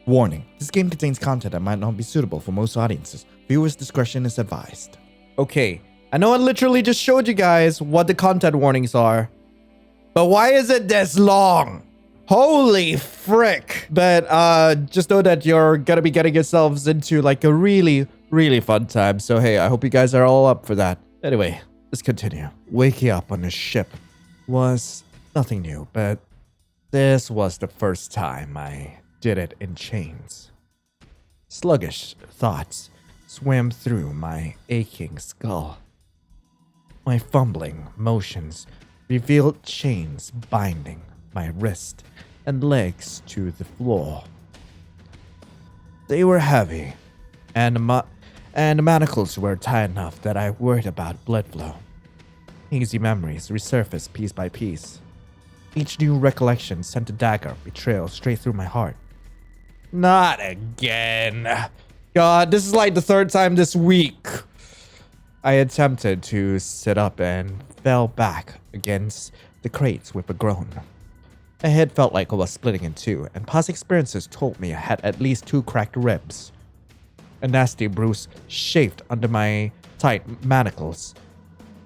Warning, this game contains content that might not be suitable for most audiences. Viewers' discretion is advised. Okay, I know I literally just showed you guys what the content warnings are, but why is it this long? Holy frick. But just know that you're gonna be getting yourselves into like a really fun time. So hey, I hope you guys are all up for that. Anyway, let's continue. Waking up on a ship was nothing new, but this was the first time I did it in chains. Sluggish thoughts swam through my aching skull. My fumbling motions revealed chains binding my wrist and legs to the floor. They were heavy, and the manacles were tight enough that I worried about blood flow. Easy memories resurfaced piece by piece. Each new recollection sent a dagger of betrayal straight through my heart. Not again. God, this is like the third time this week. I attempted to sit up and fell back against the crates with a groan. My head felt like it was splitting in two, and past experiences told me I had at least 2 cracked ribs. A nasty bruise chafed under my tight manacles.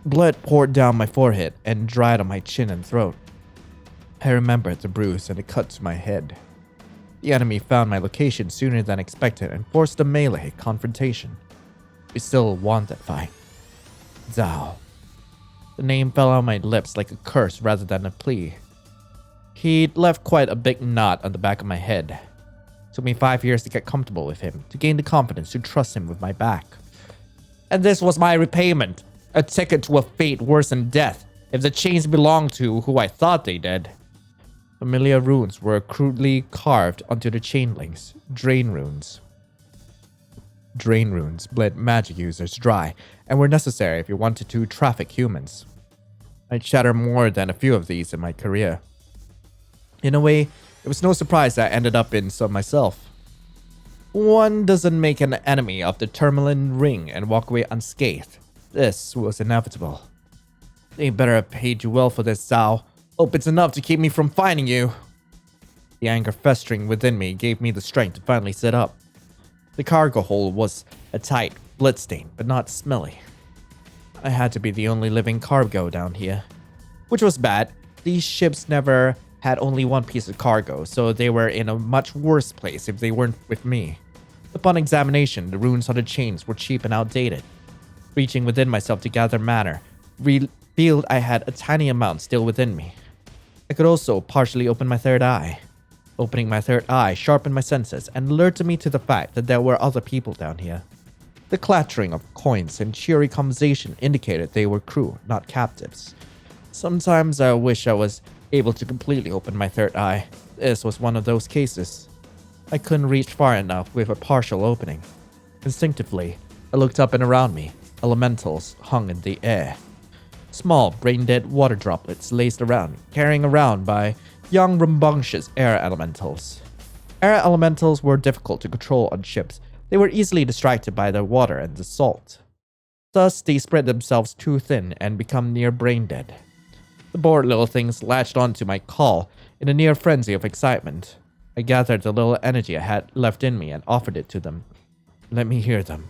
Blood poured down my forehead and dried on my chin and throat. I remembered the bruise and the cut to my head. The enemy found my location sooner than expected and forced a melee confrontation. We still won that fight. Zhao. The name fell on my lips like a curse rather than a plea. He'd left quite a big knot on the back of my head. Took me 5 years to get comfortable with him, to gain the confidence to trust him with my back. And this was my repayment. A ticket to a fate worse than death, if the chains belonged to who I thought they did. Familiar runes were crudely carved onto the chain links. Drain runes. Drain runes bled magic users dry and were necessary if you wanted to traffic humans. I'd shattered more than a few of these in my career. In a way, it was no surprise that I ended up in some myself. One doesn't make an enemy of the Tourmaline ring and walk away unscathed. This was inevitable. They better have paid you well for this, Zhao. Hope it's enough to keep me from finding you. The anger festering within me gave me the strength to finally sit up. The cargo hold was a tight, bloodstained, but not smelly. I had to be the only living cargo down here. Which was bad. These ships never had only one piece of cargo, so they were in a much worse place if they weren't with me. Upon examination, the runes on the chains were cheap and outdated. Reaching within myself to gather matter, revealed I had a tiny amount still within me. I could also partially open my third eye. Opening my third eye sharpened my senses and alerted me to the fact that there were other people down here. The clattering of coins and cheery conversation indicated they were crew, not captives. Sometimes I wish I was able to completely open my third eye. This was one of those cases. I couldn't reach far enough with a partial opening. Instinctively, I looked up and around me. Elementals hung in the air. Small, brain-dead water droplets laced around, carrying around by young, rambunctious air elementals. Air elementals were difficult to control on ships. They were easily distracted by the water and the salt. Thus, they spread themselves too thin and become near brain-dead. The bored little things latched onto my call in a near frenzy of excitement. I gathered the little energy I had left in me and offered it to them. Let me hear them.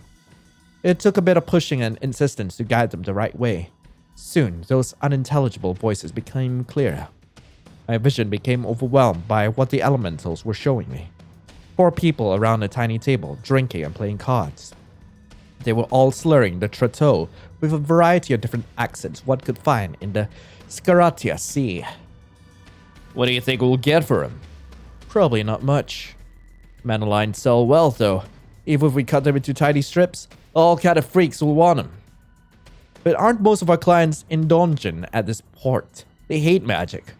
It took a bit of pushing and insistence to guide them the right way. Soon, those unintelligible voices became clearer. My vision became overwhelmed by what the elementals were showing me. 4 people around a tiny table, drinking and playing cards. They were all slurring the trotteau with a variety of different accents one could find in the Sacrarium Sea. What do you think we'll get for him? Probably not much. Manolines sell well, though. Even if we cut them into tiny strips, all kind of freaks will want them. But aren't most of our clients in dungeon at this port? They hate magic.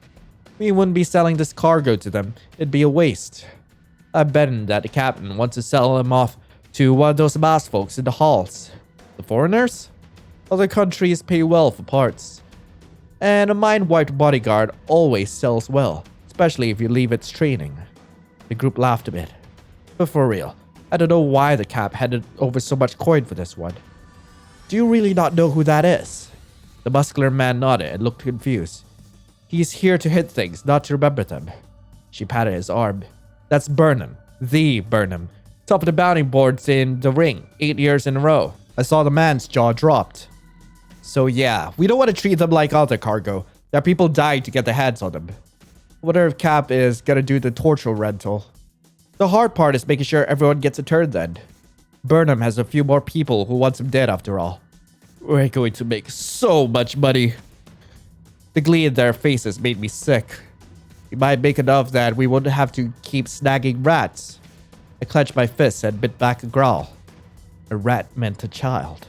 We wouldn't be selling this cargo to them. It'd be a waste. I bet that the captain wants to sell them off to one of those masked folks in the halls. The foreigners? Other countries pay well for parts. And a mind-wiped bodyguard always sells well, especially if you leave its training. The group laughed a bit. But for real, I don't know why the cap handed over so much coin for this one. Do you really not know who that is? The muscular man nodded and looked confused. He's here to hit things, not to remember them. She patted his arm. That's Burnham, The Burnham. Top of the bounty boards in the ring, 8 years in a row. I saw the man's jaw dropped. So yeah, we don't want to treat them like other cargo. There are people dying to get their hands on them. Wonder if Cap is gonna do the torture rental. The hard part is making sure everyone gets a turn then. Burnham has a few more people who want him dead after all. We're going to make so much money. The glee in their faces made me sick. We might make enough that we won't have to keep snagging rats. I clenched my fists and bit back a growl. A rat meant a child.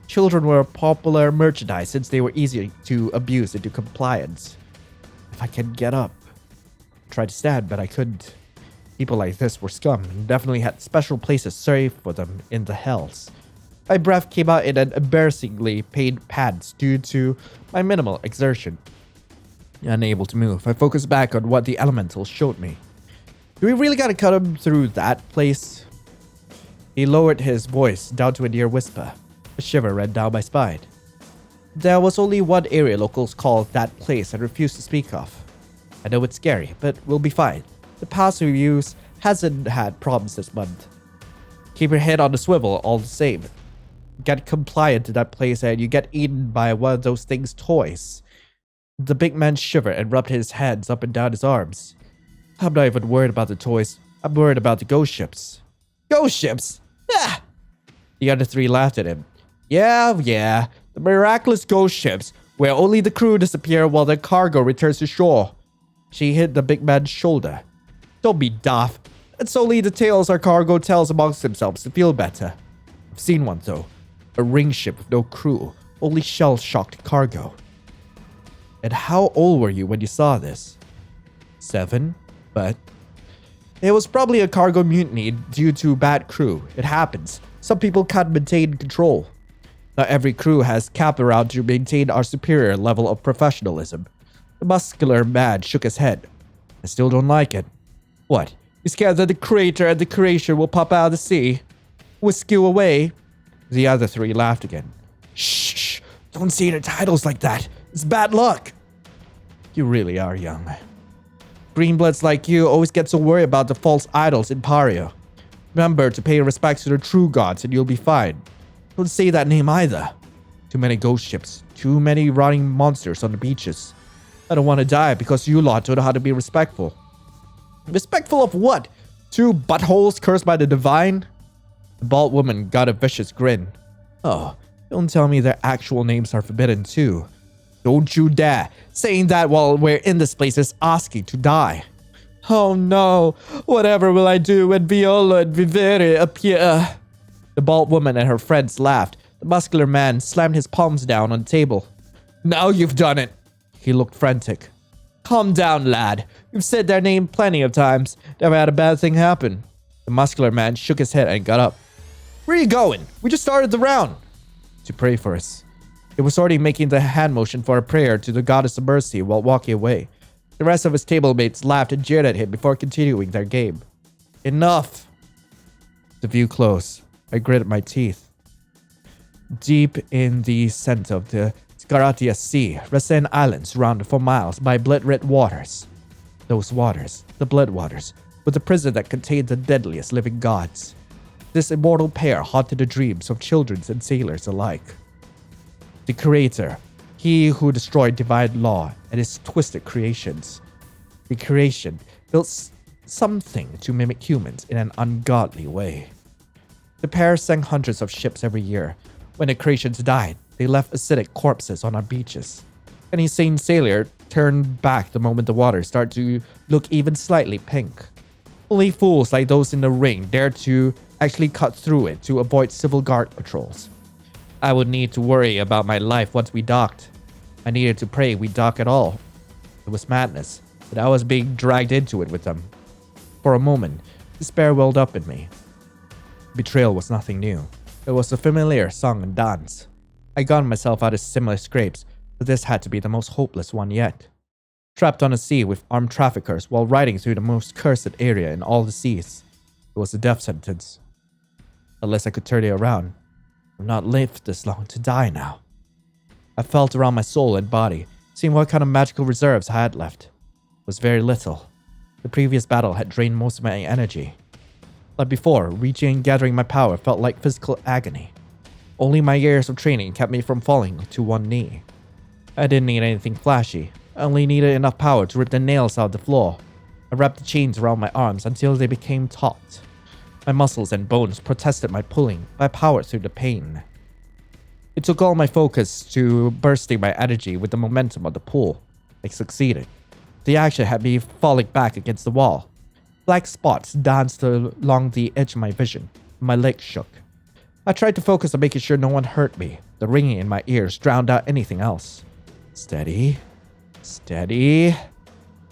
Children were popular merchandise since they were easy to abuse into compliance. If I can get up. I tried to stand, but I couldn't. People like this were scum and definitely had special places saved for them in the hells. My breath came out in an embarrassingly pained pants due to my minimal exertion. Unable to move, I focused back on what the elementals showed me. Do we really gotta cut him through that place? He lowered his voice down to a near whisper. A shiver ran down my spine. There was only one area locals called that place and refused to speak of. I know it's scary, but we'll be fine. The pass we use hasn't had problems this month. Keep your head on the swivel all the same. Get compliant to that place and you get eaten by one of those things' toys. The big man shivered and rubbed his hands up and down his arms. I'm not even worried about the toys. I'm worried about the ghost ships. Ghost ships? Ah! The other three laughed at him. Yeah. The miraculous ghost ships, where only the crew disappear while their cargo returns to shore. She hit the big man's shoulder. Don't be daft. It's only the tales our cargo tells amongst themselves to feel better. I've seen one though. A ring ship with no crew, only shell-shocked cargo. And how old were you when you saw this? 7, but... It was probably a cargo mutiny due to bad crew. It happens. Some people can't maintain control. Not every crew has Cap around to maintain our superior level of professionalism. The muscular man shook his head. I still don't like it. What? You scared that the crater and the creation will pop out of the sea? Whisk you away? The other three laughed again. Shh! Don't say their titles like that. It's bad luck. You really are young. Greenbloods like you always get so worried about the false idols in Pario. Remember to pay respect to the true gods and you'll be fine. Don't say that name either. Too many ghost ships. Too many rotting monsters on the beaches. I don't want to die because you lot don't know how to be respectful. Respectful of what? 2 buttholes cursed by the divine? The bald woman got a vicious grin. Oh, don't tell me their actual names are forbidden too. Don't you dare. Saying that while we're in this place is asking to die. Oh no. Whatever will I do when Violo and Vivere appear? The bald woman and her friends laughed. The muscular man slammed his palms down on the table. Now you've done it. He looked frantic. Calm down, lad. You've said their name plenty of times. Never had a bad thing happen. The muscular man shook his head and got up. Where are you going? We just started the round. To pray for us. He was already making the hand motion for a prayer to the goddess of mercy while walking away. The rest of his table mates laughed and jeered at him before continuing their game. Enough. The view close. I gritted my teeth. Deep in the center of the Sacrarium Sea rests an island surrounded for miles by blood-red waters. Those waters, the blood waters, were the prison that contained the deadliest living gods. This immortal pair haunted the dreams of children and sailors alike. The Creator, he who destroyed divine law and his twisted creations. The creation built something to mimic humans in an ungodly way. The pair sank hundreds of ships every year. When the creations died, they left acidic corpses on our beaches. Any sane sailor turned back the moment the water started to look even slightly pink. Only fools like those in the ring dared to actually cut through it to avoid civil guard patrols. I would need to worry about my life once we docked. I needed to pray we dock at all. It was madness, but I was being dragged into it with them. For a moment, despair welled up in me. Betrayal was nothing new. It was a familiar song and dance. I got myself out of similar scrapes, but this had to be the most hopeless one yet. Trapped on a sea with armed traffickers while riding through the most cursed area in all the seas. It was a death sentence. Unless I could turn it around. I've not lived this long to die now. I felt around my soul and body, seeing what kind of magical reserves I had left. It was very little. The previous battle had drained most of my energy. Like before, reaching and gathering my power felt like physical agony. Only my years of training kept me from falling to one knee. I didn't need anything flashy. I only needed enough power to rip the nails out of the floor. I wrapped the chains around my arms until they became taut. My muscles and bones protested my pulling, but I powered through the pain. It took all my focus to bursting my energy with the momentum of the pull. I succeeded. The action had me falling back against the wall. Black spots danced along the edge of my vision. My legs shook. I tried to focus on making sure no one hurt me. The ringing in my ears drowned out anything else. Steady. Steady.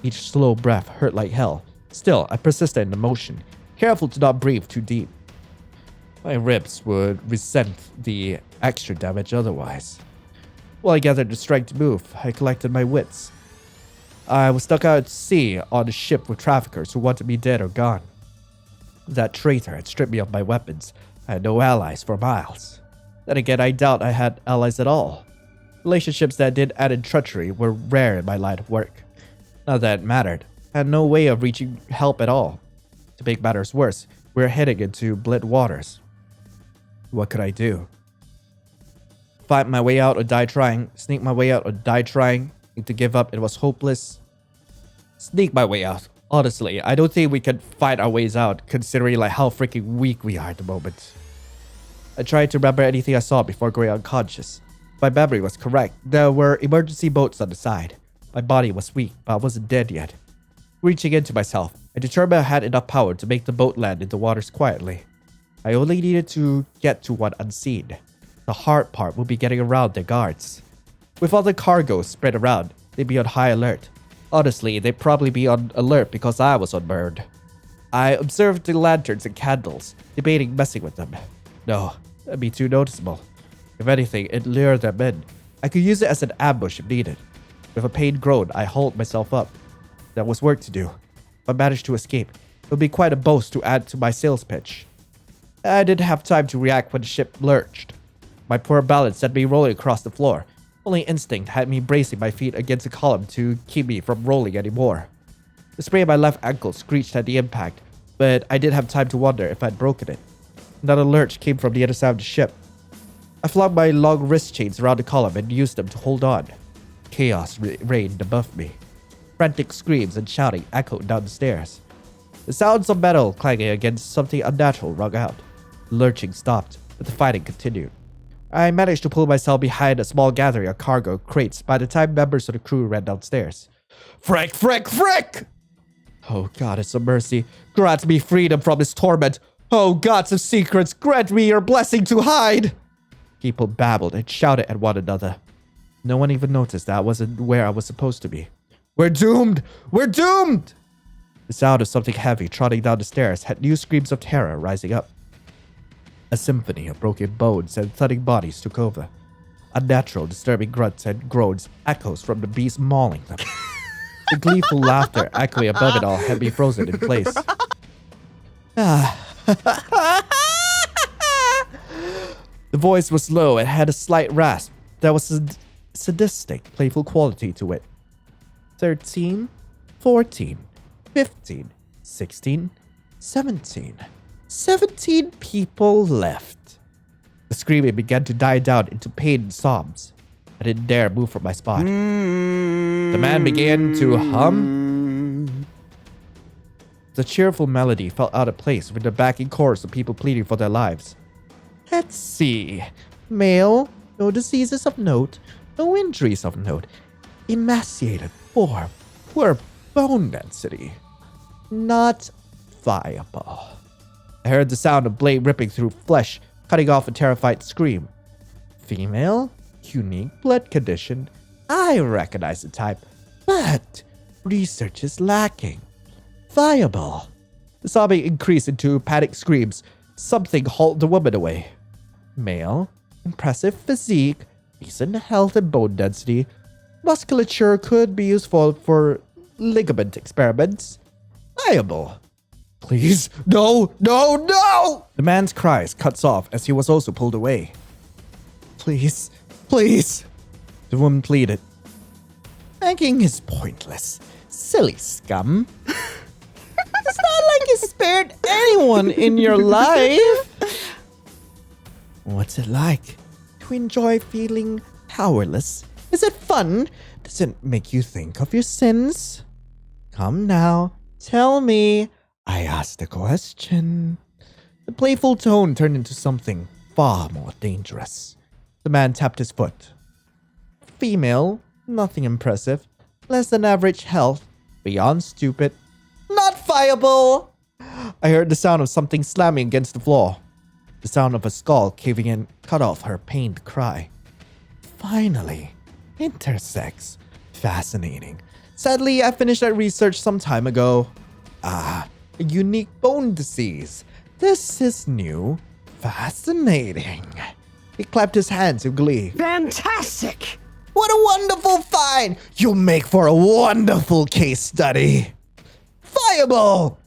Each slow breath hurt like hell. Still, I persisted in the motion, careful to not breathe too deep. My ribs would resent the extra damage otherwise. While I gathered the strength to move, I collected my wits. I was stuck out at sea on a ship with traffickers who wanted me dead or gone. That traitor had stripped me of my weapons. I had no allies for miles. Then again, I doubt I had allies at all. Relationships that did added treachery were rare in my line of work. Not that it mattered. I had no way of reaching help at all. To make matters worse, we were heading into bled waters. What could I do? Fight my way out or die trying. Sneak my way out or die trying. To give up, it was hopeless. Sneak my way out. Honestly, I don't think we can fight our ways out, considering like how freaking weak we are at the moment. I tried to remember anything I saw before going unconscious. My memory was correct. There were emergency boats on the side. My body was weak, but I wasn't dead yet. Reaching into myself, I determined I had enough power to make the boat land in the waters quietly. I only needed to get to one unseen. The hard part would be getting around their guards. With all the cargo spread around, they'd be on high alert. Honestly, they'd probably be on alert because I was on board. I observed the lanterns and candles, debating messing with them. No, that'd be too noticeable. If anything, it'd lure them in. I could use it as an ambush if needed. With a pained groan, I hauled myself up. There was work to do. If I managed to escape, it would be quite a boast to add to my sales pitch. I didn't have time to react when the ship lurched. My poor balance sent me rolling across the floor. Only instinct had me bracing my feet against a column to keep me from rolling anymore. The spray of my left ankle screeched at the impact, but I didn't have time to wonder if I'd broken it. Another lurch came from the other side of the ship. I flung my long wrist chains around the column and used them to hold on. Chaos reigned above me. Frantic screams and shouting echoed down the stairs. The sounds of metal clanging against something unnatural rung out. The lurching stopped, but the fighting continued. I managed to pull myself behind a small gathering of cargo crates by the time members of the crew ran downstairs. Frick, frick, frick! Oh, goddess of mercy, grant me freedom from this torment. Oh, gods of secrets, grant me your blessing to hide! People babbled and shouted at one another. No one even noticed that I wasn't where I was supposed to be. We're doomed! We're doomed! The sound of something heavy trotting down the stairs had new screams of terror rising up. A symphony of broken bones and thudding bodies took over. Unnatural, disturbing grunts and groans, echoes from the beast mauling them. The gleeful laughter echoing above it all had me frozen in place. The voice was low and had a slight rasp. There was a sadistic, playful quality to it. 13, 14, 15, 16, 17. 17 people left. The screaming began to die down into pained sobs. I didn't dare move from my spot. The man began to hum. The cheerful melody felt out of place with the backing chorus of people pleading for their lives. Let's see. Male, no diseases of note, no injuries of note. Emaciated form, poor bone density. Not viable. I heard the sound of blade ripping through flesh, cutting off a terrified scream. Female, unique blood condition. I recognize the type, but research is lacking. Viable. The sobbing increased into panicked screams. Something hauled the woman away. Male, impressive physique, decent health and bone density. Musculature could be useful for ligament experiments. Viable. Please, no, no, no! The man's cries cuts off as he was also pulled away. Please, please, the woman pleaded. Begging is pointless. Silly scum. It's not like spared anyone in your life. What's it like to enjoy feeling powerless? Is it fun? Does it make you think of your sins? Come now, tell me. I asked a question. The playful tone turned into something far more dangerous. The man tapped his foot. Female, nothing impressive. Less than average health. Beyond stupid. Not viable! I heard the sound of something slamming against the floor. The sound of a skull caving in cut off her pained cry. Finally, intersex. Fascinating. Sadly, I finished that research some time ago. A unique bone disease. This is new. Fascinating. He clapped his hands in glee. Fantastic! What a wonderful find! You'll make for a wonderful case study. Fireball!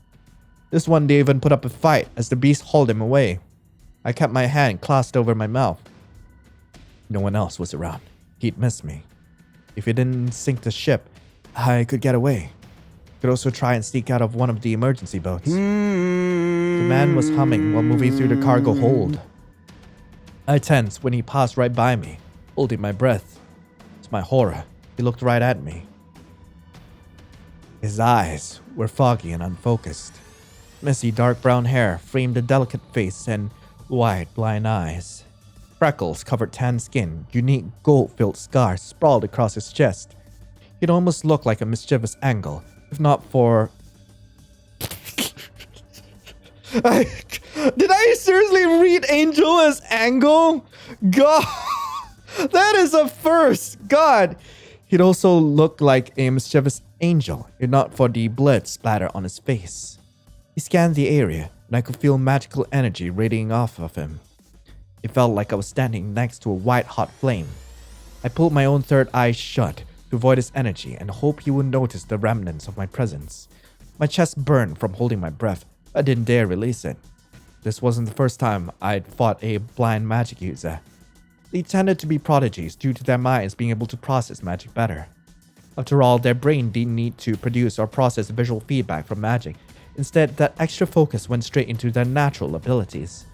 This one day even put up a fight as the beast hauled him away. I kept my hand clasped over my mouth. No one else was around. He'd miss me. If he didn't sink the ship, I could get away. Could also try and sneak out of one of the emergency boats. The man was humming while moving through the cargo hold. I tensed when he passed right by me, holding my breath. To my horror, he looked right at me. His eyes were foggy and unfocused. Messy dark brown hair framed a delicate face and wide blind eyes. Freckles covered tan skin, unique gold-filled scars sprawled across his chest. It almost looked like a mischievous angle, if not for... Did I seriously read angel as angle? God, that is a first. God, he'd also looked like a mischievous angel, if not for the blood splatter on his face. He scanned the area, and I could feel magical energy radiating off of him. It felt like I was standing next to a white-hot flame. I pulled my own third eye shut to avoid his energy and hope he would notice the remnants of my presence. My chest burned from holding my breath, but I didn't dare release it. This wasn't the first time I'd fought a blind magic user. They tended to be prodigies due to their minds being able to process magic better. After all, their brain didn't need to produce or process visual feedback from magic. Instead, that extra focus went straight into their natural abilities.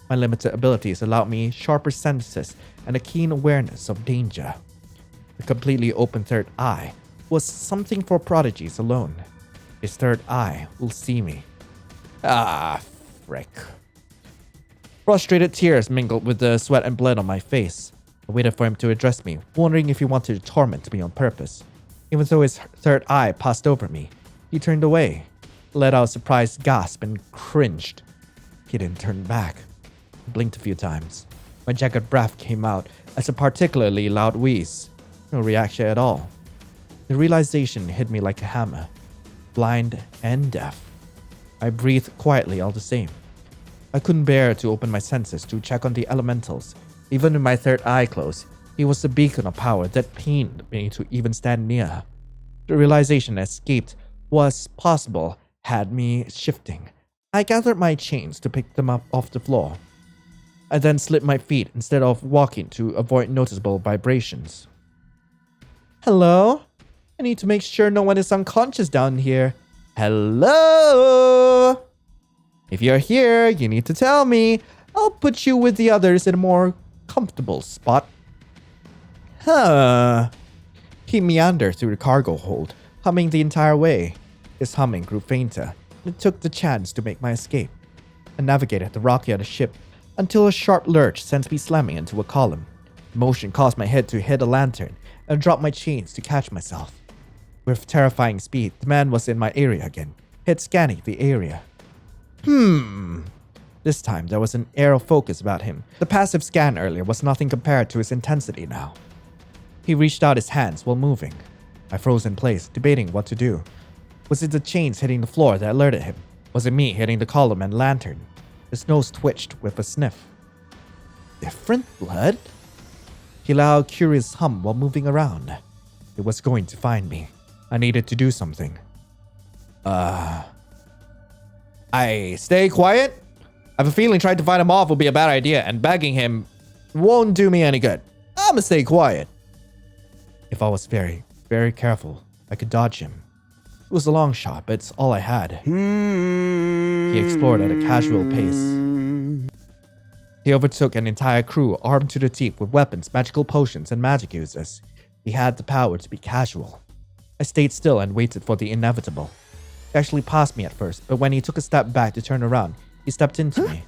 My limited abilities allowed me sharper senses and a keen awareness of danger. The completely open third eye was something for prodigies alone. His third eye will see me. Ah, frick. Frustrated tears mingled with the sweat and blood on my face. I waited for him to address me, wondering if he wanted to torment me on purpose. Even though his third eye passed over me, he turned away, let out a surprised gasp, and cringed. He didn't turn back. I blinked a few times. My jagged breath came out as a particularly loud wheeze. No reaction at all. The realization hit me like a hammer. Blind and deaf. I breathed quietly all the same. I couldn't bear to open my senses to check on the elementals. Even with my third eye closed, he was the beacon of power that pained me to even stand near. The realization that escaped was possible had me shifting. I gathered my chains to pick them up off the floor. I then slid my feet instead of walking to avoid noticeable vibrations. Hello? I need to make sure no one is unconscious down here. Hello? If you're here, you need to tell me. I'll put you with the others in a more comfortable spot. Huh. He meandered through the cargo hold, humming the entire way. His humming grew fainter, and it took the chance to make my escape. I navigated the rocky of the ship until a sharp lurch sent me slamming into a column. The motion caused my head to hit a lantern and drop my chains to catch myself. With terrifying speed, the man was in my area again, head scanning the area. This time, there was an air of focus about him. The passive scan earlier was nothing compared to his intensity now. He reached out his hands while moving. I froze in place, debating what to do. Was it the chains hitting the floor that alerted him? Was it me hitting the column and lantern? His nose twitched with a sniff. Different blood? He let out a curious hum while moving around. It was going to find me. I needed to do something. I stay quiet? I have a feeling trying to fight him off will be a bad idea, and begging him won't do me any good. I'ma stay quiet. If I was very, very careful, I could dodge him. was a long shot, but it's all I had. He explored at a casual pace. He overtook an entire crew armed to the teeth with weapons, magical potions, and magic users. He had the power to be casual. I stayed still and waited for the inevitable. He actually passed me at first, but when he took a step back to turn around, he stepped into me.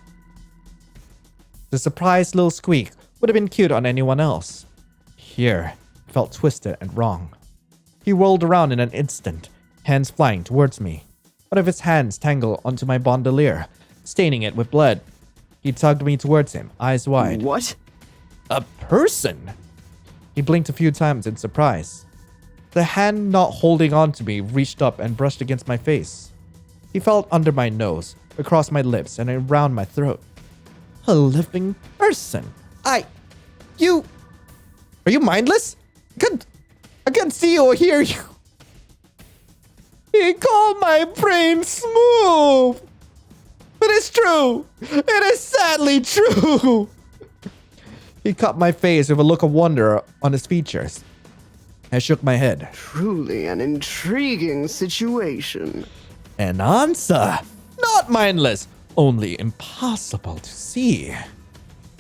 The surprised little squeak would have been cute on anyone else. Here, it felt twisted and wrong. He rolled around in an instant, hands flying towards me. One of his hands tangled onto my bandolier, staining it with blood. He tugged me towards him, eyes wide. What? A person? He blinked a few times in surprise. The hand not holding on to me reached up and brushed against my face. He felt under my nose, across my lips, and around my throat. A living person. You... Are you mindless? I can't see or hear you. He called my brain smooth. But it's true. It is sadly true. He cut my face with a look of wonder on his features. I shook my head. Truly an intriguing situation. An answer. Not mindless. Only impossible to see.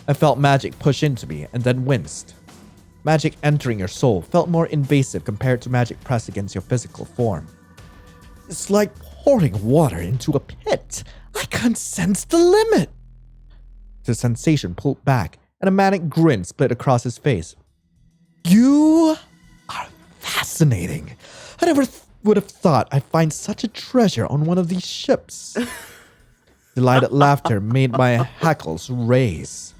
I felt magic push into me and then winced. Magic entering your soul felt more invasive compared to magic pressed against your physical form. It's like pouring water into a pit. I can't sense the limit. The sensation pulled back and a manic grin split across his face. You are fascinating. I never would have thought I'd find such a treasure on one of these ships. Delighted laughter made my hackles raise.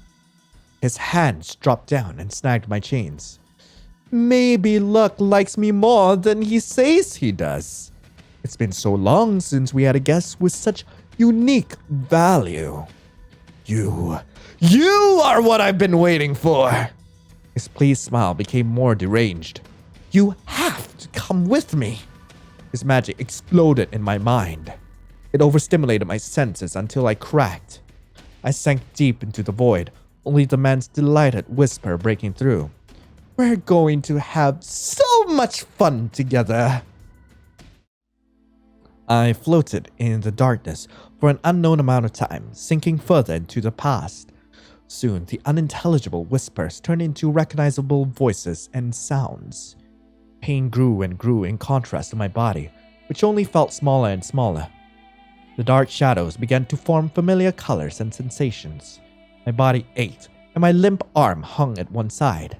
His hands dropped down and snagged my chains. Maybe luck likes me more than he says he does. It's been so long since we had a guest with such unique value. You are what I've been waiting for. His pleased smile became more deranged. You have to come with me. His magic exploded in my mind. It overstimulated my senses until I cracked. I sank deep into the void, only the man's delighted whisper breaking through. We're going to have so much fun together. I floated in the darkness for an unknown amount of time, sinking further into the past. Soon, the unintelligible whispers turned into recognizable voices and sounds. Pain grew and grew in contrast to my body, which only felt smaller and smaller. The dark shadows began to form familiar colors and sensations. My body ached, and my limp arm hung at one side.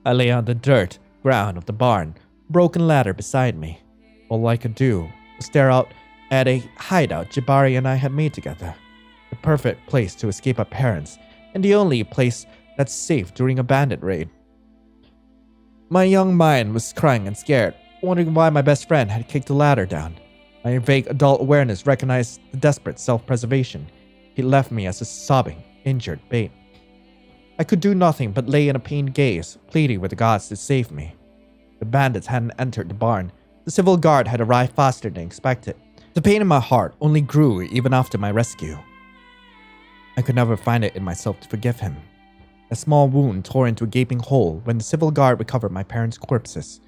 I lay on the dirt ground of the barn, a broken ladder beside me. All I could do was stare out at a hideout Jabari and I had made together. The perfect place to escape our parents, and the only place that's safe during a bandit raid. My young mind was crying and scared, wondering why my best friend had kicked the ladder down. My vague adult awareness recognized the desperate self-preservation. He left me as a sobbing, injured bait. I could do nothing but lay in a pained gaze, pleading with the gods to save me. The bandits hadn't entered the barn. The civil guard had arrived faster than expected. The pain in my heart only grew even after my rescue. I could never find it in myself to forgive him. A small wound tore into a gaping hole when the civil guard recovered my parents' corpses.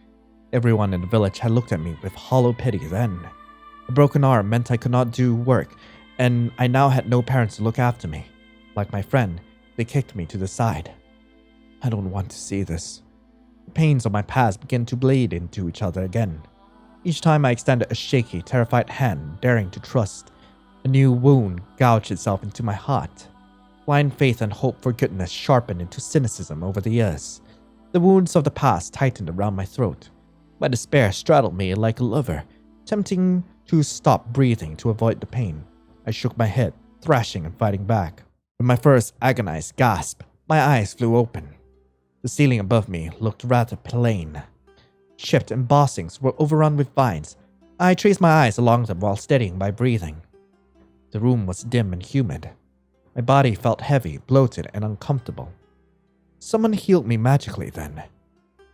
Everyone in the village had looked at me with hollow pity then. A broken arm meant I could not do work, and I now had no parents to look after me. Like my friend, they kicked me to the side. I don't want to see this. The pains of my past began to bleed into each other again. Each time I extended a shaky, terrified hand, daring to trust, a new wound gouged itself into my heart. Blind faith and hope for goodness sharpened into cynicism over the years. The wounds of the past tightened around my throat. My despair straddled me like a lover, tempting to stop breathing to avoid the pain. I shook my head, thrashing and fighting back. With my first agonized gasp, my eyes flew open. The ceiling above me looked rather plain. Chipped embossings were overrun with vines. I traced my eyes along them while steadying my breathing. The room was dim and humid. My body felt heavy, bloated, and uncomfortable. Someone healed me magically then.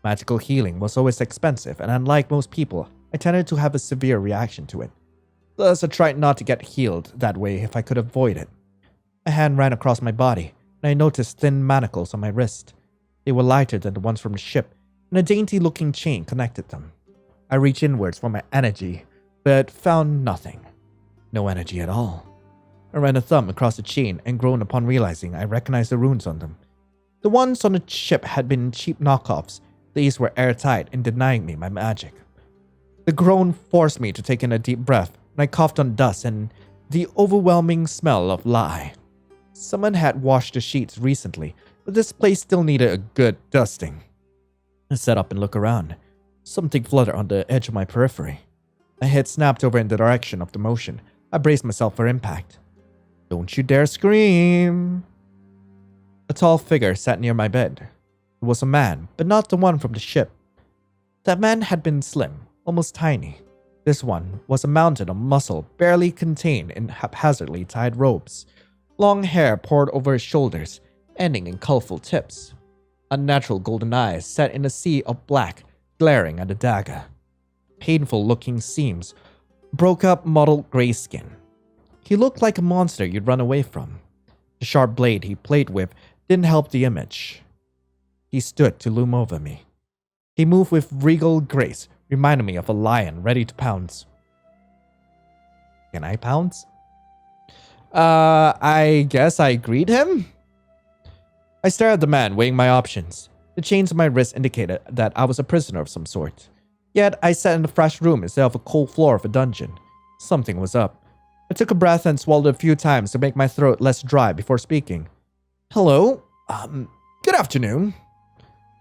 Magical healing was always expensive, and unlike most people, I tended to have a severe reaction to it. Thus, I tried not to get healed that way if I could avoid it. A hand ran across my body, and I noticed thin manacles on my wrist. They were lighter than the ones from the ship, and a dainty-looking chain connected them. I reached inwards for my energy, but found nothing. No energy at all. I ran a thumb across the chain and groaned upon realizing I recognized the runes on them. The ones on the ship had been cheap knockoffs. These were airtight in denying me my magic. The groan forced me to take in a deep breath, and I coughed on dust and the overwhelming smell of lye. Someone had washed the sheets recently, but this place still needed a good dusting. I sat up and looked around. Something fluttered on the edge of my periphery. My head snapped over in the direction of the motion. I braced myself for impact. Don't you dare scream! A tall figure sat near my bed. It was a man, but not the one from the ship. That man had been slim, almost tiny. This one was a mountain of muscle barely contained in haphazardly tied robes. Long hair poured over his shoulders, ending in colorful tips. Unnatural golden eyes set in a sea of black, glaring at the dagger. Painful-looking seams broke up mottled gray skin. He looked like a monster you'd run away from. The sharp blade he played with didn't help the image. He stood to loom over me. He moved with regal grace, reminding me of a lion ready to pounce. Can I pounce? I guess I greet him? I stared at the man, weighing my options. The chains on my wrist indicated that I was a prisoner of some sort. Yet I sat in a fresh room instead of a cold floor of a dungeon. Something was up. I took a breath and swallowed a few times to make my throat less dry before speaking. Hello? Good afternoon.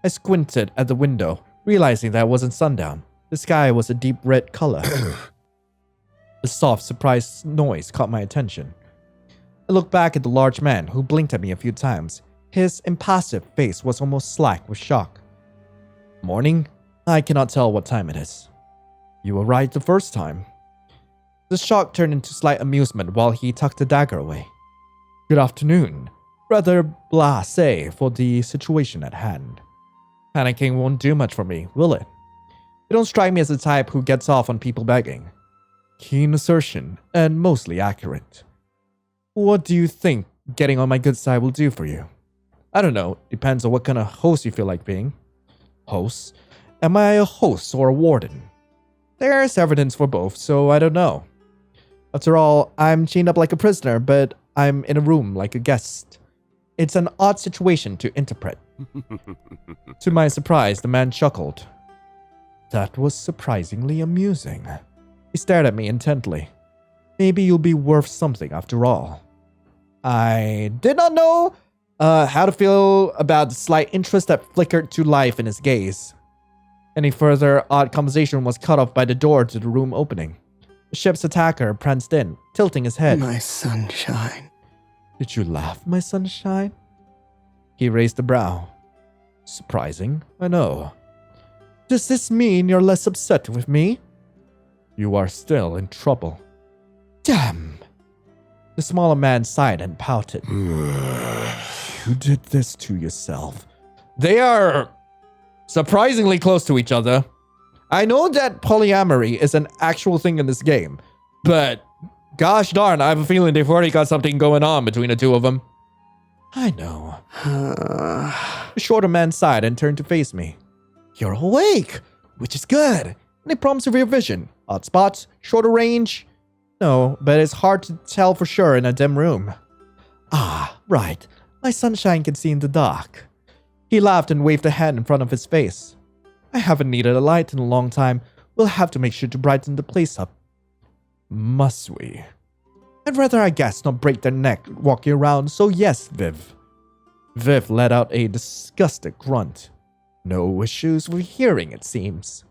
I squinted at the window, realizing that it wasn't sundown. The sky was a deep red color. A soft, surprised noise caught my attention. I looked back at the large man, who blinked at me a few times. His impassive face was almost slack with shock. Morning? I cannot tell what time it is. You were right the first time. The shock turned into slight amusement while he tucked the dagger away. Good afternoon. Rather blasé for the situation at hand. Panicking won't do much for me, will it? You don't strike me as the type who gets off on people begging. Keen assertion, and mostly accurate. What do you think getting on my good side will do for you? I don't know, depends on what kind of host you feel like being. Host? Am I a host or a warden? There's evidence for both, so I don't know. After all, I'm chained up like a prisoner, but I'm in a room like a guest. It's an odd situation to interpret. To my surprise, the man chuckled. That was surprisingly amusing. He stared at me intently. Maybe you'll be worth something after all. I did not know how to feel about the slight interest that flickered to life in his gaze. Any further odd conversation was cut off by the door to the room opening. The ship's attacker pranced in, tilting his head. My sunshine. Did you laugh, my sunshine? He raised a brow. Surprising, I know. Does this mean you're less upset with me? You are still in trouble. Damn! The smaller man sighed and pouted. You did this to yourself. They are surprisingly close to each other. I know that polyamory is an actual thing in this game, but gosh darn, I have a feeling they've already got something going on between the two of them. I know. The shorter man sighed and turned to face me. You're awake, which is good. Any problems with your vision? Odd spots? Shorter range? No, but it's hard to tell for sure in a dim room. Ah, right. My sunshine can see in the dark. He laughed and waved a hand in front of his face. I haven't needed a light in a long time. We'll have to make sure to brighten the place up. Must we? I'd rather, I guess, not break their neck walking around, so yes, Viv. Viv let out a disgusted grunt. No issues with hearing, it seems.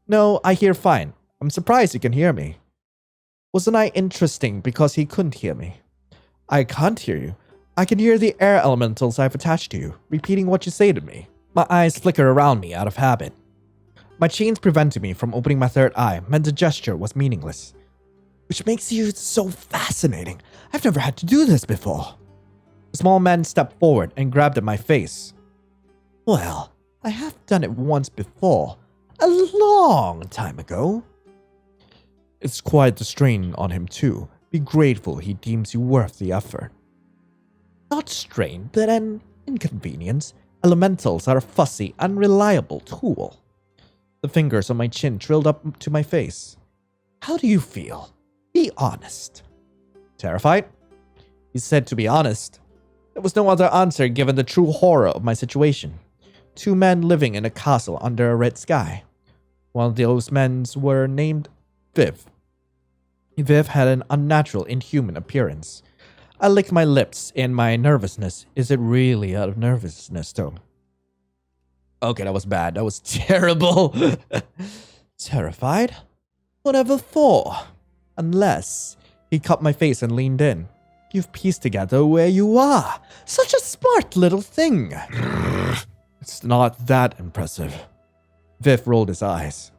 No, I hear fine. I'm surprised you can hear me. Wasn't I interesting because he couldn't hear me? I can't hear you. I can hear the air elementals I've attached to you, repeating what you say to me. My eyes flickered around me out of habit. My chains preventing me from opening my third eye meant the gesture was meaningless. Which makes you so fascinating. I've never had to do this before. The small man stepped forward and grabbed at my face. Well, I have done it once before. A long time ago. It's quite the strain on him too. Be grateful he deems you worth the effort. Not strain, but an inconvenience. Elementals are a fussy, unreliable tool. The fingers on my chin trailed up to my face. How do you feel? Be honest. Terrified? He said to be honest. There was no other answer given the true horror of my situation. 2 men living in a castle under a red sky. One of those men were named Viv. Viv had an unnatural, inhuman appearance. I licked my lips in my nervousness. Is it really out of nervousness, though? Okay, that was bad. That was terrible. Terrified? Whatever for? Unless he cupped my face and leaned in. You've pieced together where you are. Such a smart little thing. It's not that impressive. Viv rolled his eyes.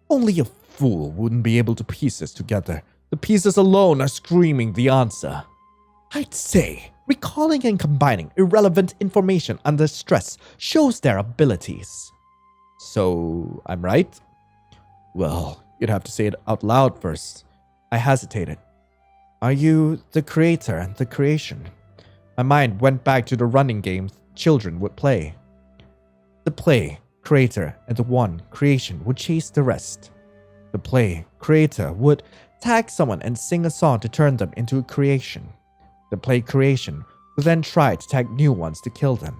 Only a fool wouldn't be able to piece this together. The pieces alone are screaming the answer. I'd say recalling and combining irrelevant information under stress shows their abilities. So, I'm right? Well, you'd have to say it out loud first. I hesitated. Are you the creator and the creation? My mind went back to the running game children would play. The play, creator, and the one, creation, would chase the rest. The play, creator, would tag someone and sing a song to turn them into a creation. The play creation would then try to tag new ones to kill them.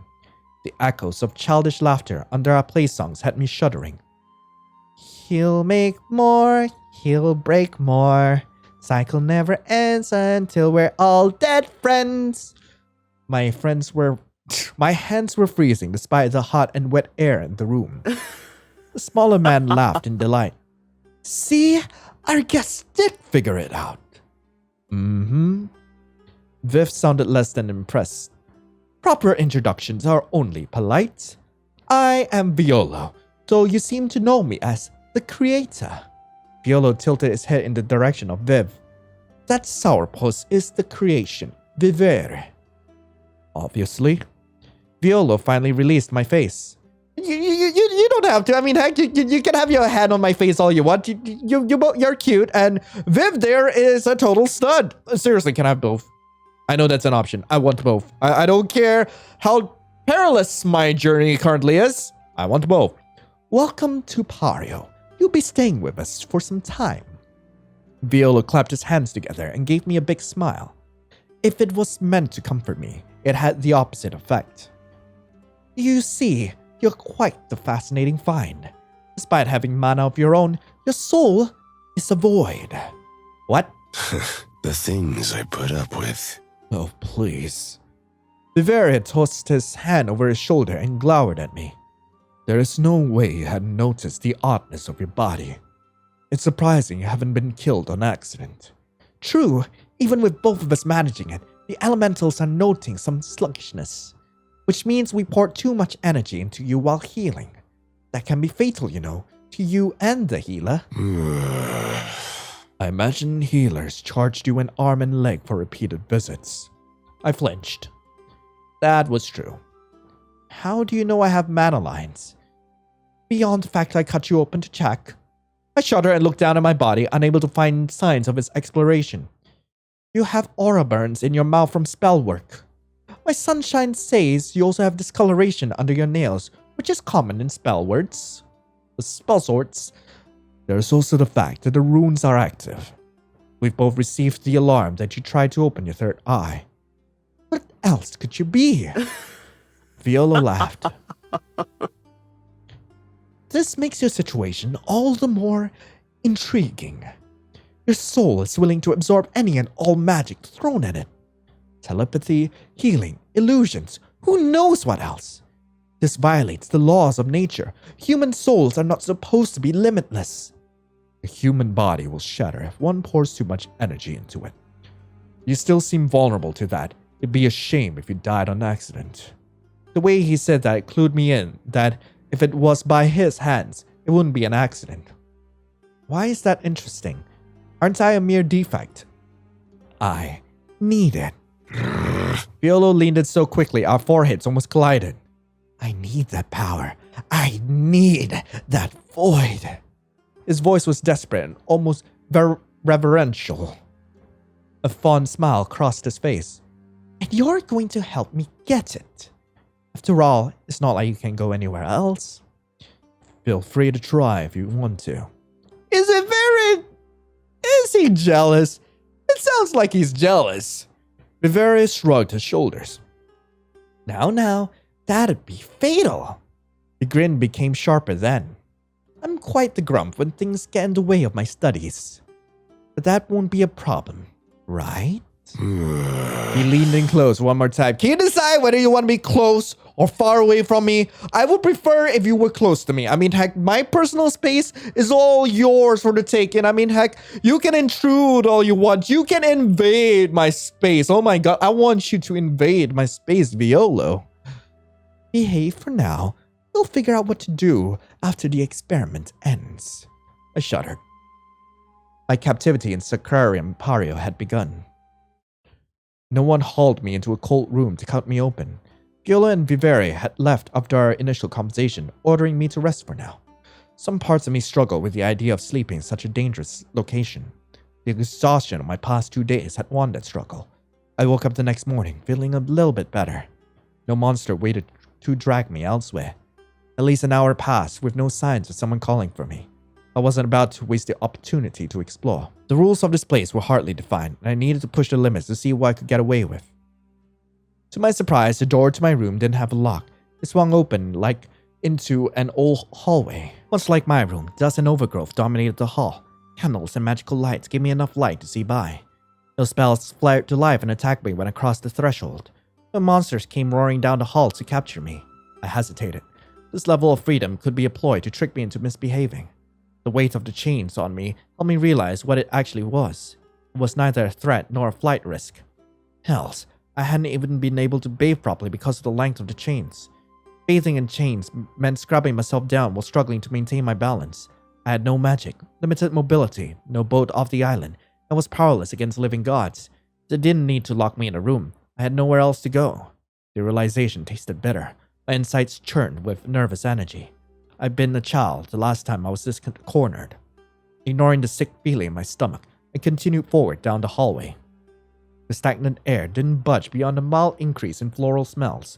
The echoes of childish laughter under our play songs had me shuddering. He'll make more, he'll break more. Cycle never ends until we're all dead friends. My hands were freezing despite the hot and wet air in the room. The smaller man laughed in delight. See, our guest did figure it out. Mm-hmm. Viv sounded less than impressed. Proper introductions are only polite. I am Violo, though you seem to know me as the creator. Violo tilted his head in the direction of Viv. That sourpuss is the creation, Vivere. Obviously. Violo finally released my face. You don't have to. I mean, heck, you can have your hand on my face all you want. You're cute, and Viv there is a total stud. Seriously, can I have both? I know that's an option. I want both. I don't care how perilous my journey currently is. I want both. Welcome to Pario. You'll be staying with us for some time. Violo clapped his hands together and gave me a big smile. If it was meant to comfort me, it had the opposite effect. You see, you're quite the fascinating find. Despite having mana of your own, your soul is a void. What? The things I put up with. Oh, please. Vivere had tossed his hand over his shoulder and glowered at me. There is no way you hadn't noticed the oddness of your body. It's surprising you haven't been killed on accident. True, even with both of us managing it, the elementals are noting some sluggishness, which means we pour too much energy into you while healing. That can be fatal, you know, to you and the healer. I imagine healers charged you an arm and leg for repeated visits. I flinched. That was true. How do you know I have mana lines? Beyond the fact I cut you open to check. I shuddered and looked down at my body, unable to find signs of its exploration. You have aura burns in your mouth from spell work. My sunshine says you also have discoloration under your nails, which is common in spell words. The spell sorts. There's also the fact that the runes are active. We've both received the alarm that you tried to open your third eye. What else could you be? Violo laughed. This makes your situation all the more intriguing. Your soul is willing to absorb any and all magic thrown at it. Telepathy, healing, illusions, who knows what else? This violates the laws of nature. Human souls are not supposed to be limitless. A human body will shatter if one pours too much energy into it. You still seem vulnerable to that. It'd be a shame if you died on accident. The way he said that clued me in that if it was by his hands, it wouldn't be an accident. Why is that interesting? Aren't I a mere defect? I need it. Violo leaned in so quickly our foreheads almost collided. I need that power. I need that void. His voice was desperate and almost reverential. A fond smile crossed his face. And you're going to help me get it. After all, it's not like you can go anywhere else. Feel free to try if you want to. Is it very... he jealous? It sounds like he's jealous. Vivere shrugged his shoulders. Now, that'd be fatal. The grin became sharper then. I'm quite the grump when things get in the way of my studies. But that won't be a problem, right? He leaned in close one more time. Can you decide whether you want to be close or far away from me? I would prefer if you were close to me. I mean, heck, my personal space is all yours for the taking. I mean, heck, you can intrude all you want. You can invade my space. Oh my god, I want you to invade my space, Violo. Behave for now. We'll figure out what to do after the experiment ends. I shuddered. My captivity in Sacrarium Pario had begun. No one hauled me into a cold room to cut me open. Violo and Vivere had left after our initial conversation, ordering me to rest for now. Some parts of me struggle with the idea of sleeping in such a dangerous location. The exhaustion of my past 2 days had won that struggle. I woke up the next morning feeling a little bit better. No monster waited to drag me elsewhere. At least an hour passed with no signs of someone calling for me. I wasn't about to waste the opportunity to explore. The rules of this place were hardly defined, and I needed to push the limits to see what I could get away with. To my surprise, the door to my room didn't have a lock. It swung open like into an old hallway. Much like my room, dust and overgrowth dominated the hall. Candles and magical lights gave me enough light to see by. Those spells flared to life and attacked me when I crossed the threshold. The monsters came roaring down the hall to capture me. I hesitated. This level of freedom could be a ploy to trick me into misbehaving. The weight of the chains on me helped me realize what it actually was. It was neither a threat nor a flight risk. Hells, I hadn't even been able to bathe properly because of the length of the chains. Bathing in chains meant scrubbing myself down while struggling to maintain my balance. I had no magic, limited mobility, no boat off the island, and was powerless against living gods. They didn't need to lock me in a room. I had nowhere else to go. The realization tasted bitter. My insides churned with nervous energy. I'd been a child the last time I was this cornered. Ignoring the sick feeling in my stomach, I continued forward down the hallway. The stagnant air didn't budge beyond a mild increase in floral smells.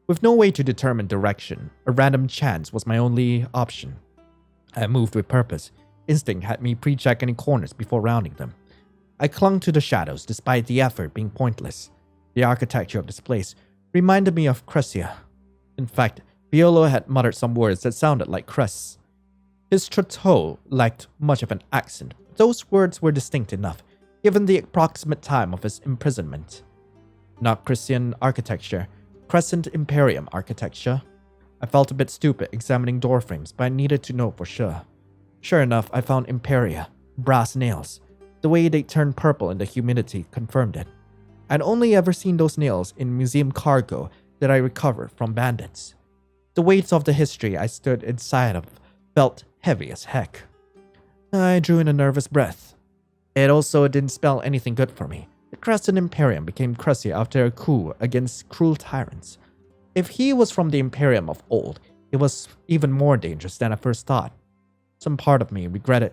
With no way to determine direction, a random chance was my only option. I moved with purpose. Instinct had me pre-check any corners before rounding them. I clung to the shadows despite the effort being pointless. The architecture of this place reminded me of Crescia. In fact, Violo had muttered some words that sounded like crests. His trotteau lacked much of an accent, but those words were distinct enough, given the approximate time of his imprisonment. Not Christian architecture, Crescent Imperium architecture. I felt a bit stupid examining doorframes, but I needed to know for sure. Sure enough, I found Imperia, brass nails. The way they turned purple in the humidity confirmed it. I'd only ever seen those nails in museum cargo that I recovered from bandits. The weight of the history I stood inside of felt heavy as heck. I drew in a nervous breath. It also didn't spell anything good for me. The Crescent Imperium became Crescia after a coup against cruel tyrants. If he was from the Imperium of old, it was even more dangerous than I first thought. Some part of me regretted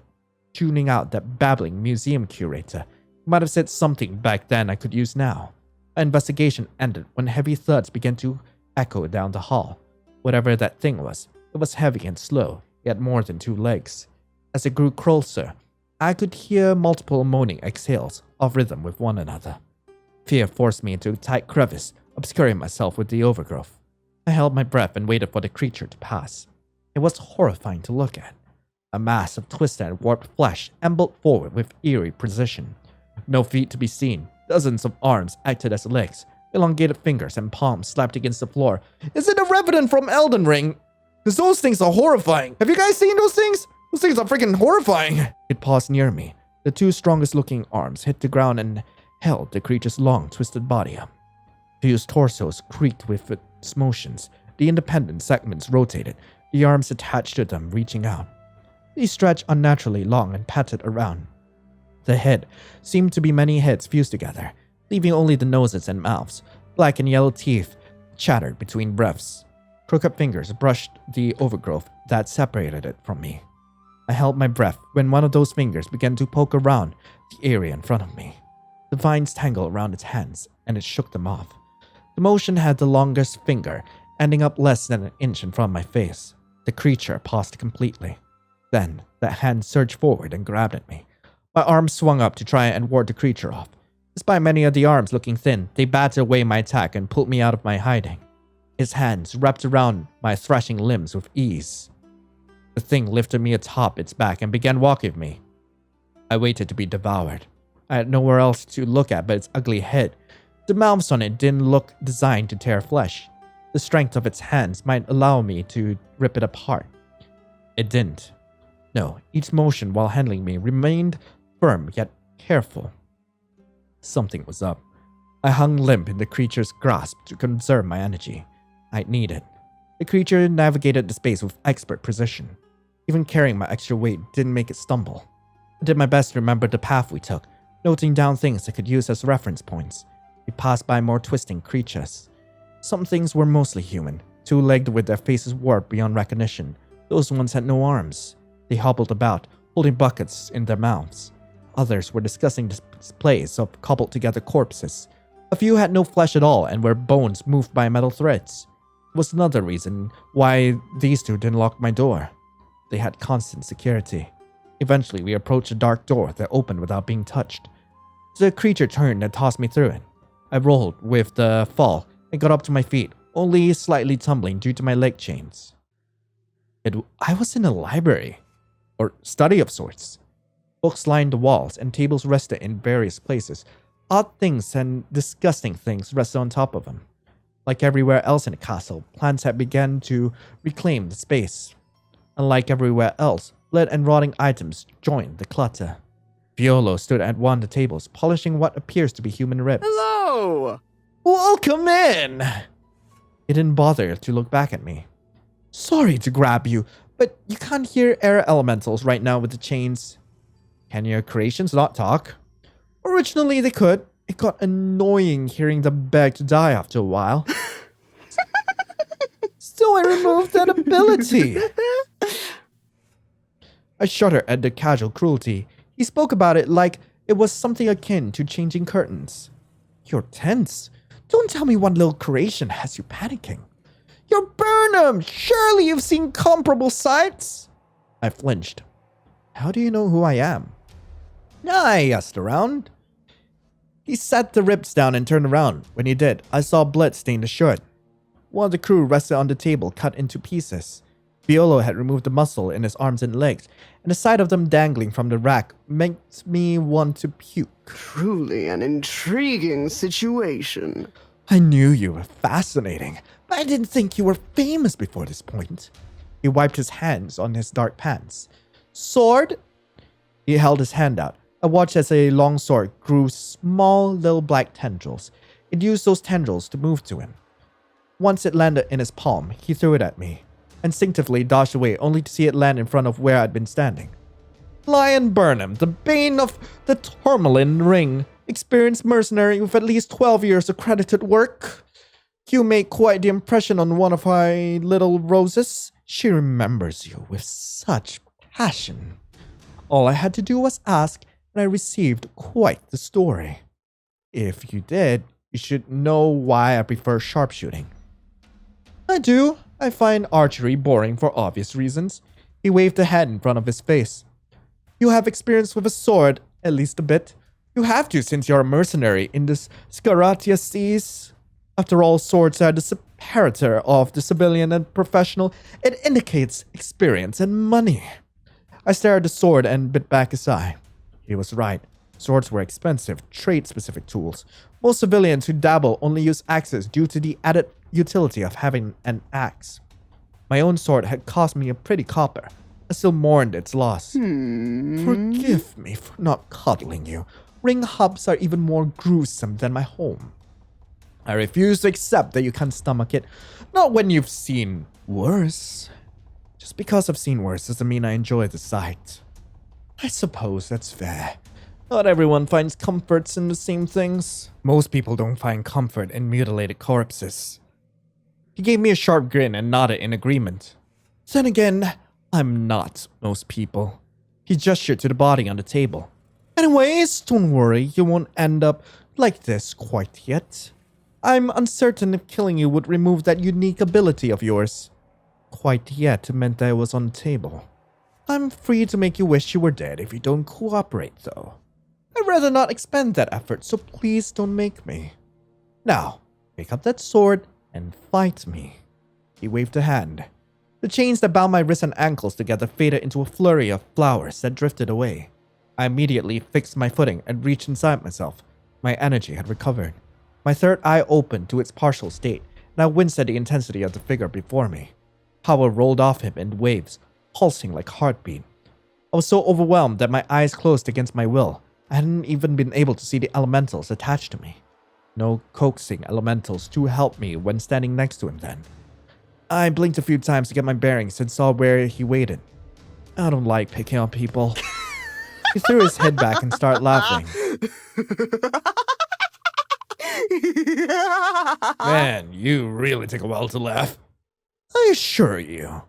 tuning out that babbling museum curator. He might have said something back then I could use now. Our investigation ended when heavy thuds began to echo down the hall. Whatever that thing was, it was heavy and slow, yet more than 2 legs. As it grew closer, I could hear multiple moaning exhales of rhythm with one another. Fear forced me into a tight crevice, obscuring myself with the overgrowth. I held my breath and waited for the creature to pass. It was horrifying to look at. A mass of twisted and warped flesh ambled forward with eerie precision. No feet to be seen. Dozens of arms acted as legs. Elongated fingers and palms slapped against the floor. Is it a revenant from Elden Ring? Because those things are horrifying. Have you guys seen those things? Those things are freaking horrifying. It paused near me. The 2 strongest looking arms hit the ground and held the creature's long, twisted body. Fused torsos creaked with its motions. The independent segments rotated, the arms attached to them reaching out. These stretched unnaturally long and patted around. The head seemed to be many heads fused together, leaving only the noses and mouths. Black and yellow teeth chattered between breaths. Crooked fingers brushed the overgrowth that separated it from me. I held my breath when one of those fingers began to poke around the area in front of me. The vines tangled around its hands, and it shook them off. The motion had the longest finger, ending up less than an inch in front of my face. The creature paused completely. Then, that hand surged forward and grabbed at me. My arms swung up to try and ward the creature off. Despite many of the arms looking thin, they batted away my attack and pulled me out of my hiding. Its hands wrapped around my thrashing limbs with ease. The thing lifted me atop its back and began walking with me. I waited to be devoured. I had nowhere else to look at but its ugly head. The mouths on it didn't look designed to tear flesh. The strength of its hands might allow me to rip it apart. It didn't. No, each motion while handling me remained firm yet careful. Something was up. I hung limp in the creature's grasp to conserve my energy. I'd need it. The creature navigated the space with expert precision. Even carrying my extra weight didn't make it stumble. I did my best to remember the path we took, noting down things I could use as reference points. We passed by more twisting creatures. Some things were mostly human, two-legged with their faces warped beyond recognition. Those ones had no arms. They hobbled about, holding buckets in their mouths. Others were discussing displays of cobbled-together corpses. A few had no flesh at all and were bones moved by metal threads. It was another reason why these two didn't lock my door. They had constant security. Eventually, we approached a dark door that opened without being touched. The creature turned and tossed me through it. I rolled with the fall and got up to my feet, only slightly tumbling due to my leg chains. I was in a library, or study of sorts. Books lined the walls and tables rested in various places. Odd things and disgusting things rested on top of them. Like everywhere else in the castle, plants had begun to reclaim the space. Unlike everywhere else, lead and rotting items joined the clutter. Violo stood at one of the tables, polishing what appears to be human ribs. Hello! Welcome in! He didn't bother to look back at me. Sorry to grab you, but you can't hear air elementals right now with the chains. Can your creations not talk? Originally they could. It got annoying hearing them beg to die after a while. So I removed that ability. I shuddered at the casual cruelty. He spoke about it like it was something akin to changing curtains. You're tense. Don't tell me one little creation has you panicking. You're Burnham! Surely you've seen comparable sights! I flinched. How do you know who I am? I asked around. He sat the ribs down and turned around. When he did, I saw blood stain the shirt. One of the crew rested on the table, cut into pieces. Violo had removed the muscle in his arms and legs, and the sight of them dangling from the rack made me want to puke. Truly an intriguing situation. I knew you were fascinating, but I didn't think you were famous before this point. He wiped his hands on his dark pants. Sword? He held his hand out. I watched as a long sword grew small little black tendrils. It used those tendrils to move to him. Once it landed in his palm, he threw it at me. Instinctively dodged away, only to see it land in front of where I'd been standing. Lion Burnham, the bane of the Tourmaline Ring, experienced mercenary with at least 12 years of credited work. You made quite the impression on one of my little roses. She remembers you with such passion. All I had to do was ask, and I received quite the story. If you did, you should know why I prefer sharpshooting. I do. I find archery boring for obvious reasons. He waved the hand in front of his face. You have experience with a sword, at least a bit. You have to since you're a mercenary in the Sacrarium seas. After all, swords are the separator of the civilian and professional. It indicates experience and money. I stared at the sword and bit back a sigh. He was right. Swords were expensive, trade-specific tools. Most civilians who dabble only use axes due to the added utility of having an axe. My own sword had cost me a pretty copper. I still mourned its loss. Forgive me for not cuddling you. Ring hubs are even more gruesome than my home. I refuse to accept that you can't stomach it. Not when you've seen worse. Just because I've seen worse doesn't mean I enjoy the sight. I suppose that's fair. Not everyone finds comforts in the same things. Most people don't find comfort in mutilated corpses. He gave me a sharp grin and nodded in agreement. Then again, I'm not most people. He gestured to the body on the table. Anyways, don't worry, you won't end up like this quite yet. I'm uncertain if killing you would remove that unique ability of yours. Quite yet meant that it was on the table. I'm free to make you wish you were dead if you don't cooperate, though. I'd rather not expend that effort, so please don't make me. Now, pick up that sword and fight me." He waved a hand. The chains that bound my wrists and ankles together faded into a flurry of flowers that drifted away. I immediately fixed my footing and reached inside myself. My energy had recovered. My third eye opened to its partial state, and I winced at the intensity of the figure before me. Power rolled off him in waves, pulsing like heartbeat. I was so overwhelmed that my eyes closed against my will. I hadn't even been able to see the elementals attached to me. No coaxing elementals to help me when standing next to him then. I blinked a few times to get my bearings and saw where he waited. I don't like picking on people. He threw his head back and started laughing. "Man, you really take a while to laugh. I assure you."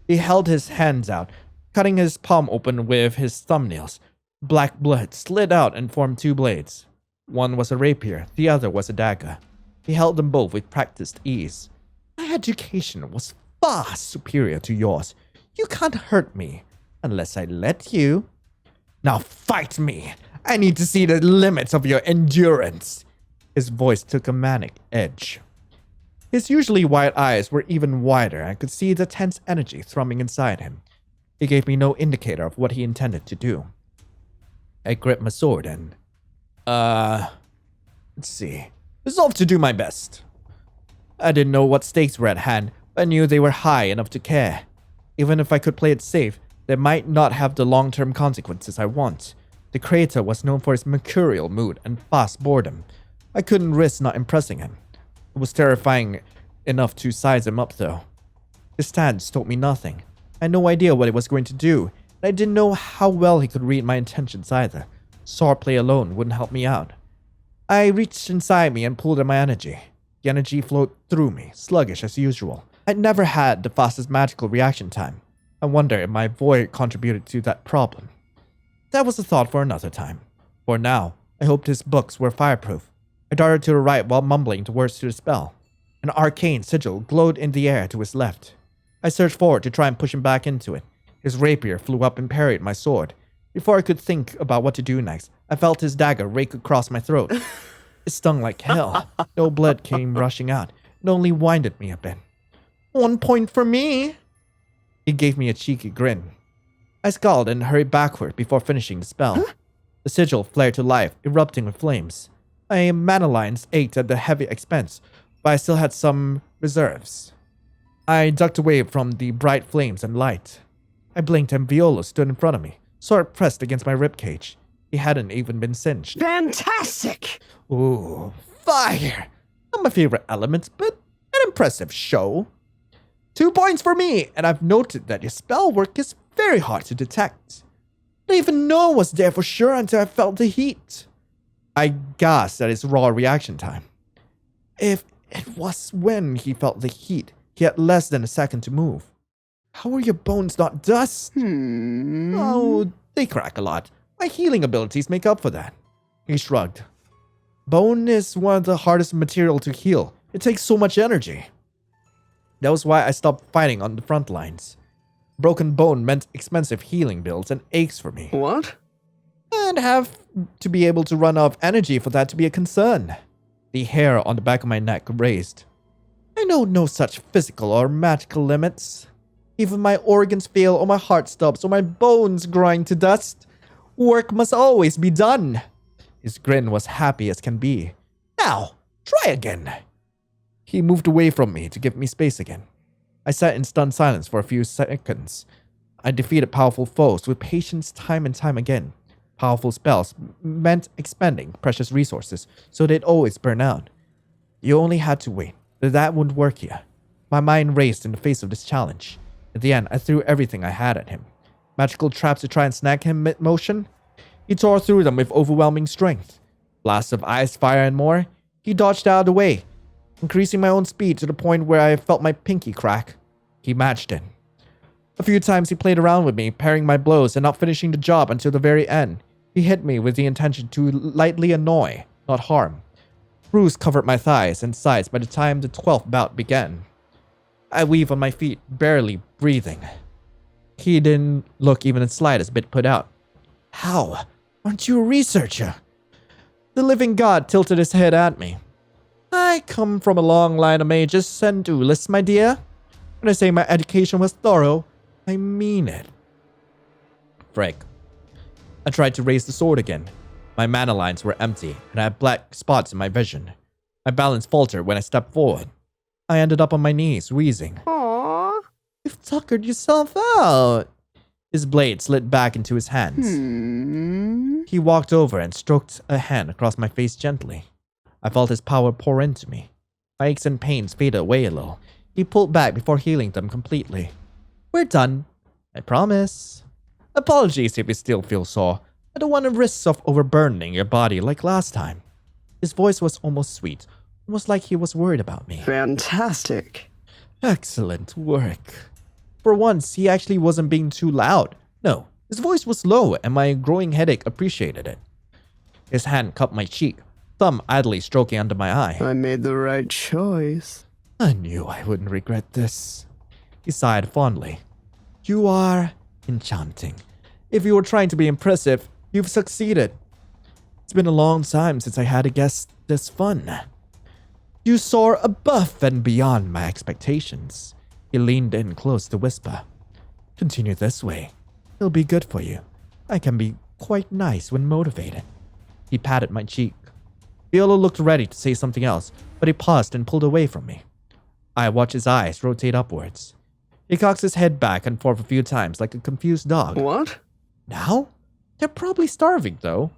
He held his hands out, cutting his palm open with his thumbnails. Black blood slid out and formed two blades. One was a rapier, the other was a dagger. He held them both with practiced ease. "My education was far superior to yours. You can't hurt me unless I let you. Now fight me. I need to see the limits of your endurance." His voice took a manic edge. His usually wide eyes were even wider, and I could see the tense energy thrumming inside him. He gave me no indicator of what he intended to do. I gripped my sword and... let's see. Resolved to do my best. I didn't know what stakes were at hand, but I knew they were high enough to care. Even if I could play it safe, they might not have the long-term consequences I want. The creator was known for his mercurial mood and fast boredom. I couldn't risk not impressing him. It was terrifying enough to size him up, though. His stance told me nothing. I had no idea what it was going to do, and I didn't know how well he could read my intentions either. Swordplay alone wouldn't help me out. I reached inside me and pulled at my energy. The energy flowed through me, sluggish as usual. I'd never had the fastest magical reaction time. I wonder if my void contributed to that problem. That was a thought for another time. For now, I hoped his books were fireproof. I darted to the right while mumbling the words to the spell. An arcane sigil glowed in the air to his left. I surged forward to try and push him back into it. His rapier flew up and parried my sword. Before I could think about what to do next, I felt his dagger rake across my throat. It stung like hell. No blood came rushing out. It only winded me a bit. 1 point for me. He gave me a cheeky grin. I scowled and hurried backward before finishing the spell. The sigil flared to life, erupting with flames. My mana lines ached at the heavy expense, but I still had some reserves. I ducked away from the bright flames and light. I blinked and Violo stood in front of me, sword pressed against my ribcage. He hadn't even been singed. Fantastic! Ooh, fire! Not my favorite element, but an impressive show. 2 points for me, and I've noted that your spell work is very hard to detect. I didn't even know it was there for sure until I felt the heat. I gasped at his raw reaction time. If it was when he felt the heat, he had less than a second to move. How are your bones not dust? Oh, they crack a lot. My healing abilities make up for that. He shrugged. Bone is one of the hardest material to heal. It takes so much energy. That was why I stopped fighting on the front lines. Broken bone meant expensive healing bills and aches for me. What? I'd have to be able to run out of energy for that to be a concern. The hair on the back of my neck raised. I know no such physical or magical limits. Even my organs fail or my heart stops or my bones grind to dust. Work must always be done. His grin was happy as can be. Now, try again. He moved away from me to give me space again. I sat in stunned silence for a few seconds. I defeated powerful foes with patience time and time again. Powerful spells meant expending precious resources, so they'd always burn out. You only had to wait. That wouldn't work here. My mind raced in the face of this challenge. At the end, I threw everything I had at him. Magical traps to try and snag him mid-motion. He tore through them with overwhelming strength. Blasts of ice, fire, and more. He dodged out of the way, increasing my own speed to the point where I felt my pinky crack. He matched it. A few times he played around with me, parrying my blows and not finishing the job until the very end. He hit me with the intention to lightly annoy, not harm. Bruise covered my thighs and sides by the time the 12th bout began. I weaved on my feet, barely breathing. He didn't look even the slightest bit put out. How? Aren't you a researcher? The living god tilted his head at me. I come from a long line of mages and duelists, my dear. When I say my education was thorough, I mean it. Frick. I tried to raise the sword again. My mana lines were empty, and I had black spots in my vision. My balance faltered when I stepped forward. I ended up on my knees, wheezing. Aww. You've tuckered yourself out. His blade slid back into his hands. He walked over and stroked a hand across my face gently. I felt his power pour into me. My aches and pains faded away a little. He pulled back before healing them completely. We're done. I promise. Apologies if you still feel sore. I don't want to risk of overburdening your body like last time. His voice was almost sweet, almost like he was worried about me. Fantastic. Excellent work. For once, he actually wasn't being too loud. No, his voice was low and my growing headache appreciated it. His hand cupped my cheek, thumb idly stroking under my eye. I made the right choice. I knew I wouldn't regret this. He sighed fondly. You are enchanting. If you were trying to be impressive, you've succeeded. It's been a long time since I had a guest this fun. You soar above and beyond my expectations. He leaned in close to whisper. Continue this way. It'll be good for you. I can be quite nice when motivated. He patted my cheek. Violo looked ready to say something else, but he paused and pulled away from me. I watched his eyes rotate upwards. He cocks his head back and forth a few times like a confused dog. What? Now? They're probably starving, though.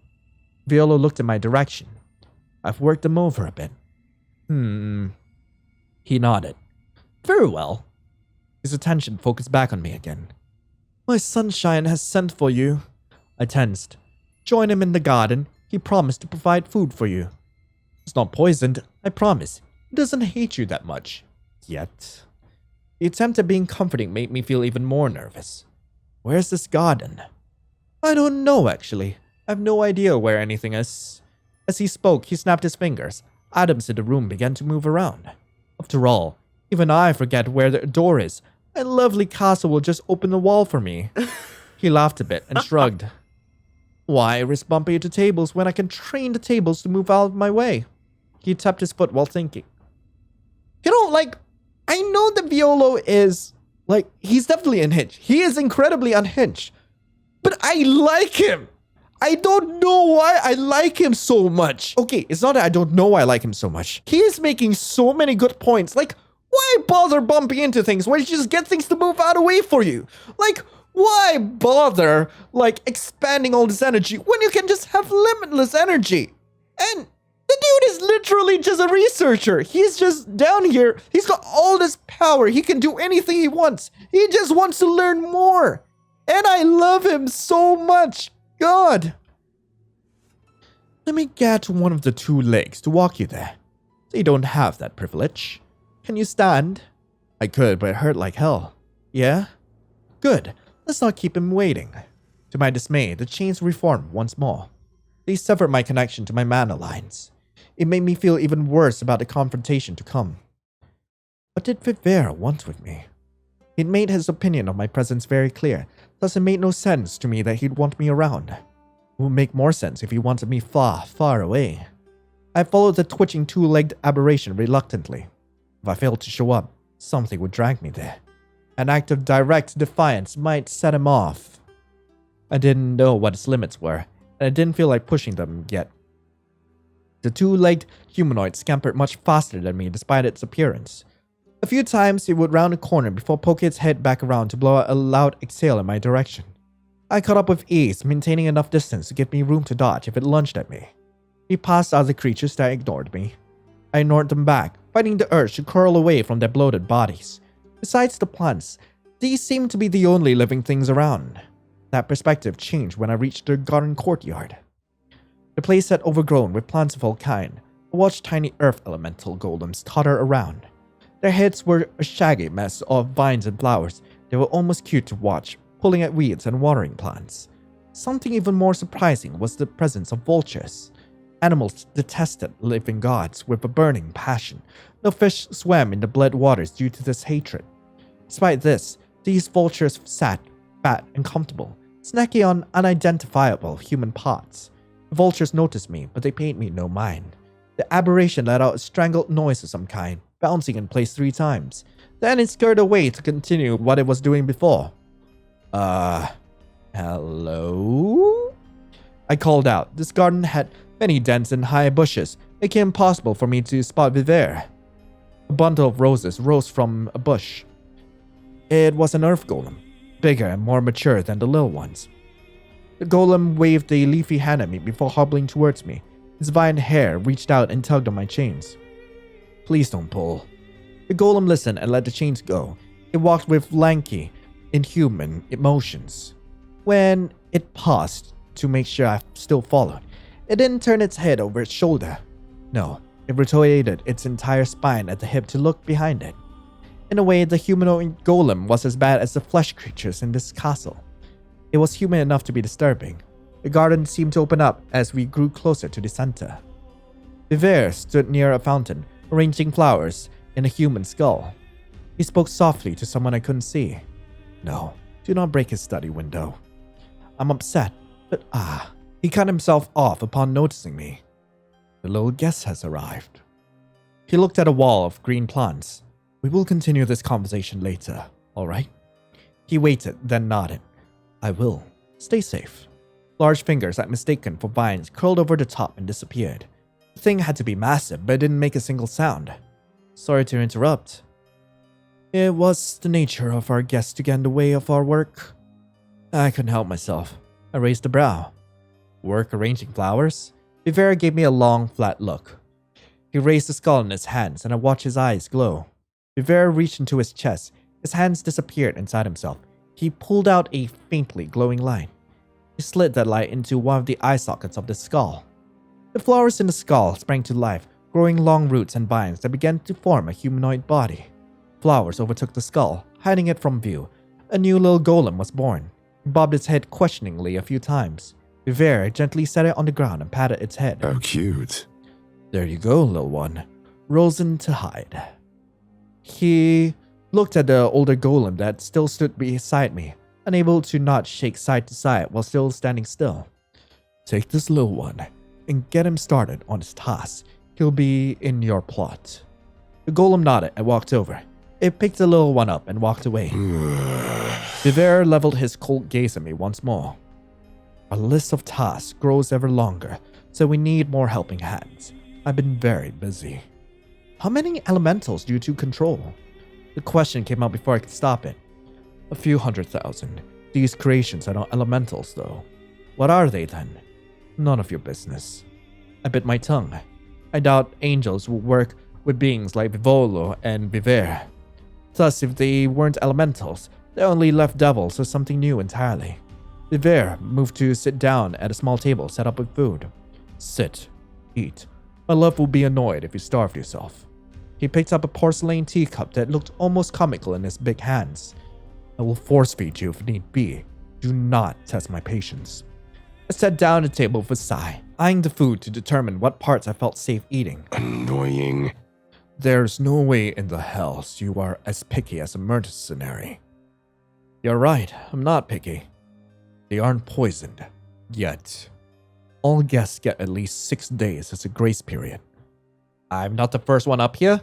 Violo looked in my direction. I've worked them over a bit. He nodded. Very well. His attention focused back on me again. My sunshine has sent for you. I tensed. Join him in the garden. He promised to provide food for you. It's not poisoned, I promise. He doesn't hate you that much. Yet. The attempt at being comforting made me feel even more nervous. Where's this garden? I don't know, actually. I have no idea where anything is. As he spoke, he snapped his fingers. Items in the room began to move around. After all, even I forget where the door is. My lovely castle will just open the wall for me. He laughed a bit and shrugged. Why risk bumping into tables when I can train the tables to move out of my way? He tapped his foot while thinking. I know that Violo is, he's definitely unhinged. He is incredibly unhinged. But I like him. I don't know why I like him so much. Okay, it's not that I don't know why I like him so much. He is making so many good points. Why bother bumping into things when you just get things to move out of the way for you? Why bother, expanding all this energy when you can just have limitless energy? And the dude is literally just a researcher. He's just down here. He's got all this power. He can do anything he wants. He just wants to learn more. And I love him so much. God. Let me get one of the two legs to walk you there. They don't have that privilege. Can you stand? I could, but it hurt like hell. Yeah? Good. Let's not keep him waiting. To my dismay, the chains reformed once more. They severed my connection to my mana lines. It made me feel even worse about the confrontation to come. What did Vivere want with me? He'd made his opinion of my presence very clear, thus it made no sense to me that he'd want me around. It would make more sense if he wanted me far, far away. I followed the twitching two-legged aberration reluctantly. If I failed to show up, something would drag me there. An act of direct defiance might set him off. I didn't know what his limits were, and I didn't feel like pushing them yet. The two-legged humanoid scampered much faster than me despite its appearance. A few times it would round a corner before poking its head back around to blow out a loud exhale in my direction. I caught up with ease, maintaining enough distance to give me room to dodge if it lunged at me. He passed other creatures that ignored me. I ignored them back, fighting the urge to curl away from their bloated bodies. Besides the plants, these seemed to be the only living things around. That perspective changed when I reached the garden courtyard. The place had overgrown with plants of all kind. I watched tiny earth elemental golems totter around. Their heads were a shaggy mess of vines and flowers. They were almost cute to watch, pulling at weeds and watering plants. Something even more surprising was the presence of vultures. Animals detested living gods with a burning passion. No fish swam in the blood waters due to this hatred. Despite this, these vultures sat, fat and comfortable, snacking on unidentifiable human parts. The vultures noticed me, but they paid me no mind. The aberration let out a strangled noise of some kind, bouncing in place 3 times. Then it scurried away to continue what it was doing before. Hello? I called out. This garden had many dens and high bushes, making it impossible for me to spot Vivere. A bundle of roses rose from a bush. It was an earth golem, bigger and more mature than the little ones. The golem waved a leafy hand at me before hobbling towards me. His vine hair reached out and tugged on my chains. Please don't pull. The golem listened and let the chains go. It walked with lanky, inhuman emotions. When it paused to make sure I still followed, it didn't turn its head over its shoulder. No, it rotated its entire spine at the hip to look behind it. In a way, the humanoid golem was as bad as the flesh creatures in this castle. It was human enough to be disturbing. The garden seemed to open up as we grew closer to the center. Vivere stood near a fountain, arranging flowers in a human skull. He spoke softly to someone I couldn't see. No, do not break his study window. I'm upset, but he cut himself off upon noticing me. The little guest has arrived. He looked at a wall of green plants. We will continue this conversation later, all right? He waited, then nodded. I will. Stay safe. Large fingers I'd mistaken for vines curled over the top and disappeared. The thing had to be massive, but it didn't make a single sound. Sorry to interrupt. It was the nature of our guest to get in the way of our work. I couldn't help myself. I raised a brow. Work arranging flowers? Vivere gave me a long, flat look. He raised the skull in his hands, and I watched his eyes glow. Vivere reached into his chest. His hands disappeared inside himself. He pulled out a faintly glowing light. He slid that light into one of the eye sockets of the skull. The flowers in the skull sprang to life, growing long roots and vines that began to form a humanoid body. Flowers overtook the skull, hiding it from view. A new little golem was born. He bobbed its head questioningly a few times. Vivere gently set it on the ground and patted its head. How cute. There you go, little one. Rosen to hide. He looked at the older golem that still stood beside me, unable to not shake side to side while still standing still. Take this little one and get him started on his task. He'll be in your plot. The golem nodded and walked over. It picked the little one up and walked away. Vivere leveled his cold gaze at me once more. Our list of tasks grows ever longer, so we need more helping hands. I've been very busy. How many elementals do you two control? The question came out before I could stop it. A few 100,000. These creations are not elementals, though. What are they, then? None of your business. I bit my tongue. I doubt angels will work with beings like Violo and Vivere. Thus, if they weren't elementals, they only left devils or something new entirely. Vivere moved to sit down at a small table set up with food. Sit. Eat. My love will be annoyed if you starve yourself. He picked up a porcelain teacup that looked almost comical in his big hands. I will force feed you if need be. Do not test my patience. I sat down at the table with a sigh, eyeing the food to determine what parts I felt safe eating. Annoying. There's no way in the hells you are as picky as a mercenary. You're right, I'm not picky. They aren't poisoned. Yet. All guests get at least 6 days as a grace period. I'm not the first one up here?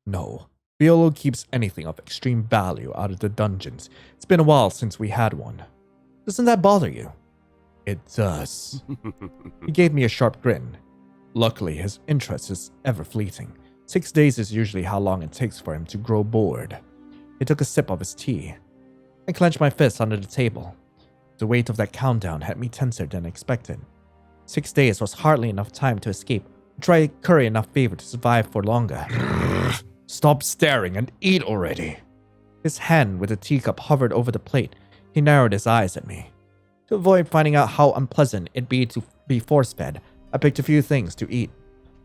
No. Violo keeps anything of extreme value out of the dungeons. It's been a while since we had one. Doesn't that bother you? It does. He gave me a sharp grin. Luckily, his interest is ever fleeting. 6 days is usually how long it takes for him to grow bored. He took a sip of his tea. I clenched my fist under the table. The weight of that countdown had me tenser than expected. 6 days was hardly enough time to escape, or try to curry enough favor to survive for longer. Stop staring and eat already. His hand with the teacup hovered over the plate. He narrowed his eyes at me. To avoid finding out how unpleasant it'd be to be force-fed, I picked a few things to eat.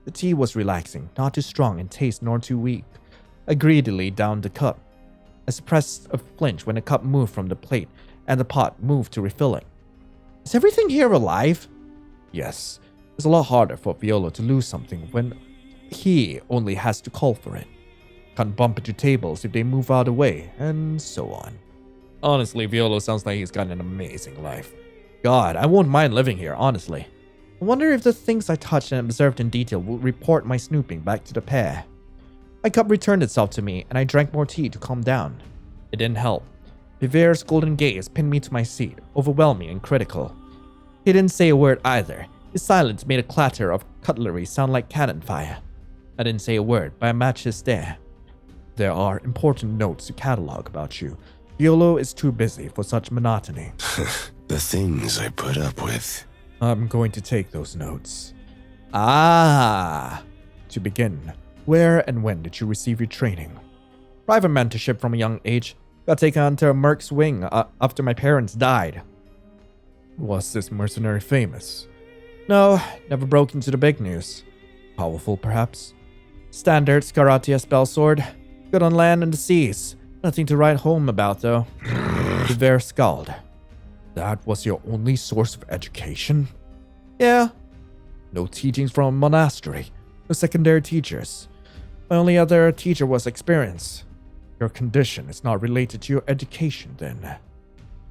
The tea was relaxing, not too strong in taste nor too weak. I greedily downed the cup. I suppressed a flinch when the cup moved from the plate and the pot moved to refill it. Is everything here alive? Yes. It's a lot harder for Violo to lose something when he only has to call for it. Can't bump into tables if they move out of the way, and so on. Honestly, Violo sounds like he's got an amazing life. God, I won't mind living here, honestly. I wonder if the things I touched and observed in detail will report my snooping back to the pair. My cup returned itself to me, and I drank more tea to calm down. It didn't help. Vivere's golden gaze pinned me to my seat, overwhelming and critical. He didn't say a word either. His silence made a clatter of cutlery sound like cannon fire. I didn't say a word, but I matched his stare. There are important notes to catalog about you. Violo is too busy for such monotony. The things I put up with. I'm going to take those notes. Ah! To begin, where and when did you receive your training? Private mentorship from a young age. Got taken onto a merc's wing after my parents died. Was this mercenary famous? No, never broke into the big news. Powerful, perhaps? Standard Sacrarium spell sword. Good on land and the seas. Nothing to write home about, though. Vivere scowled. That was your only source of education? Yeah. No teachings from a monastery. No secondary teachers. My only other teacher was experience. Your condition is not related to your education, then.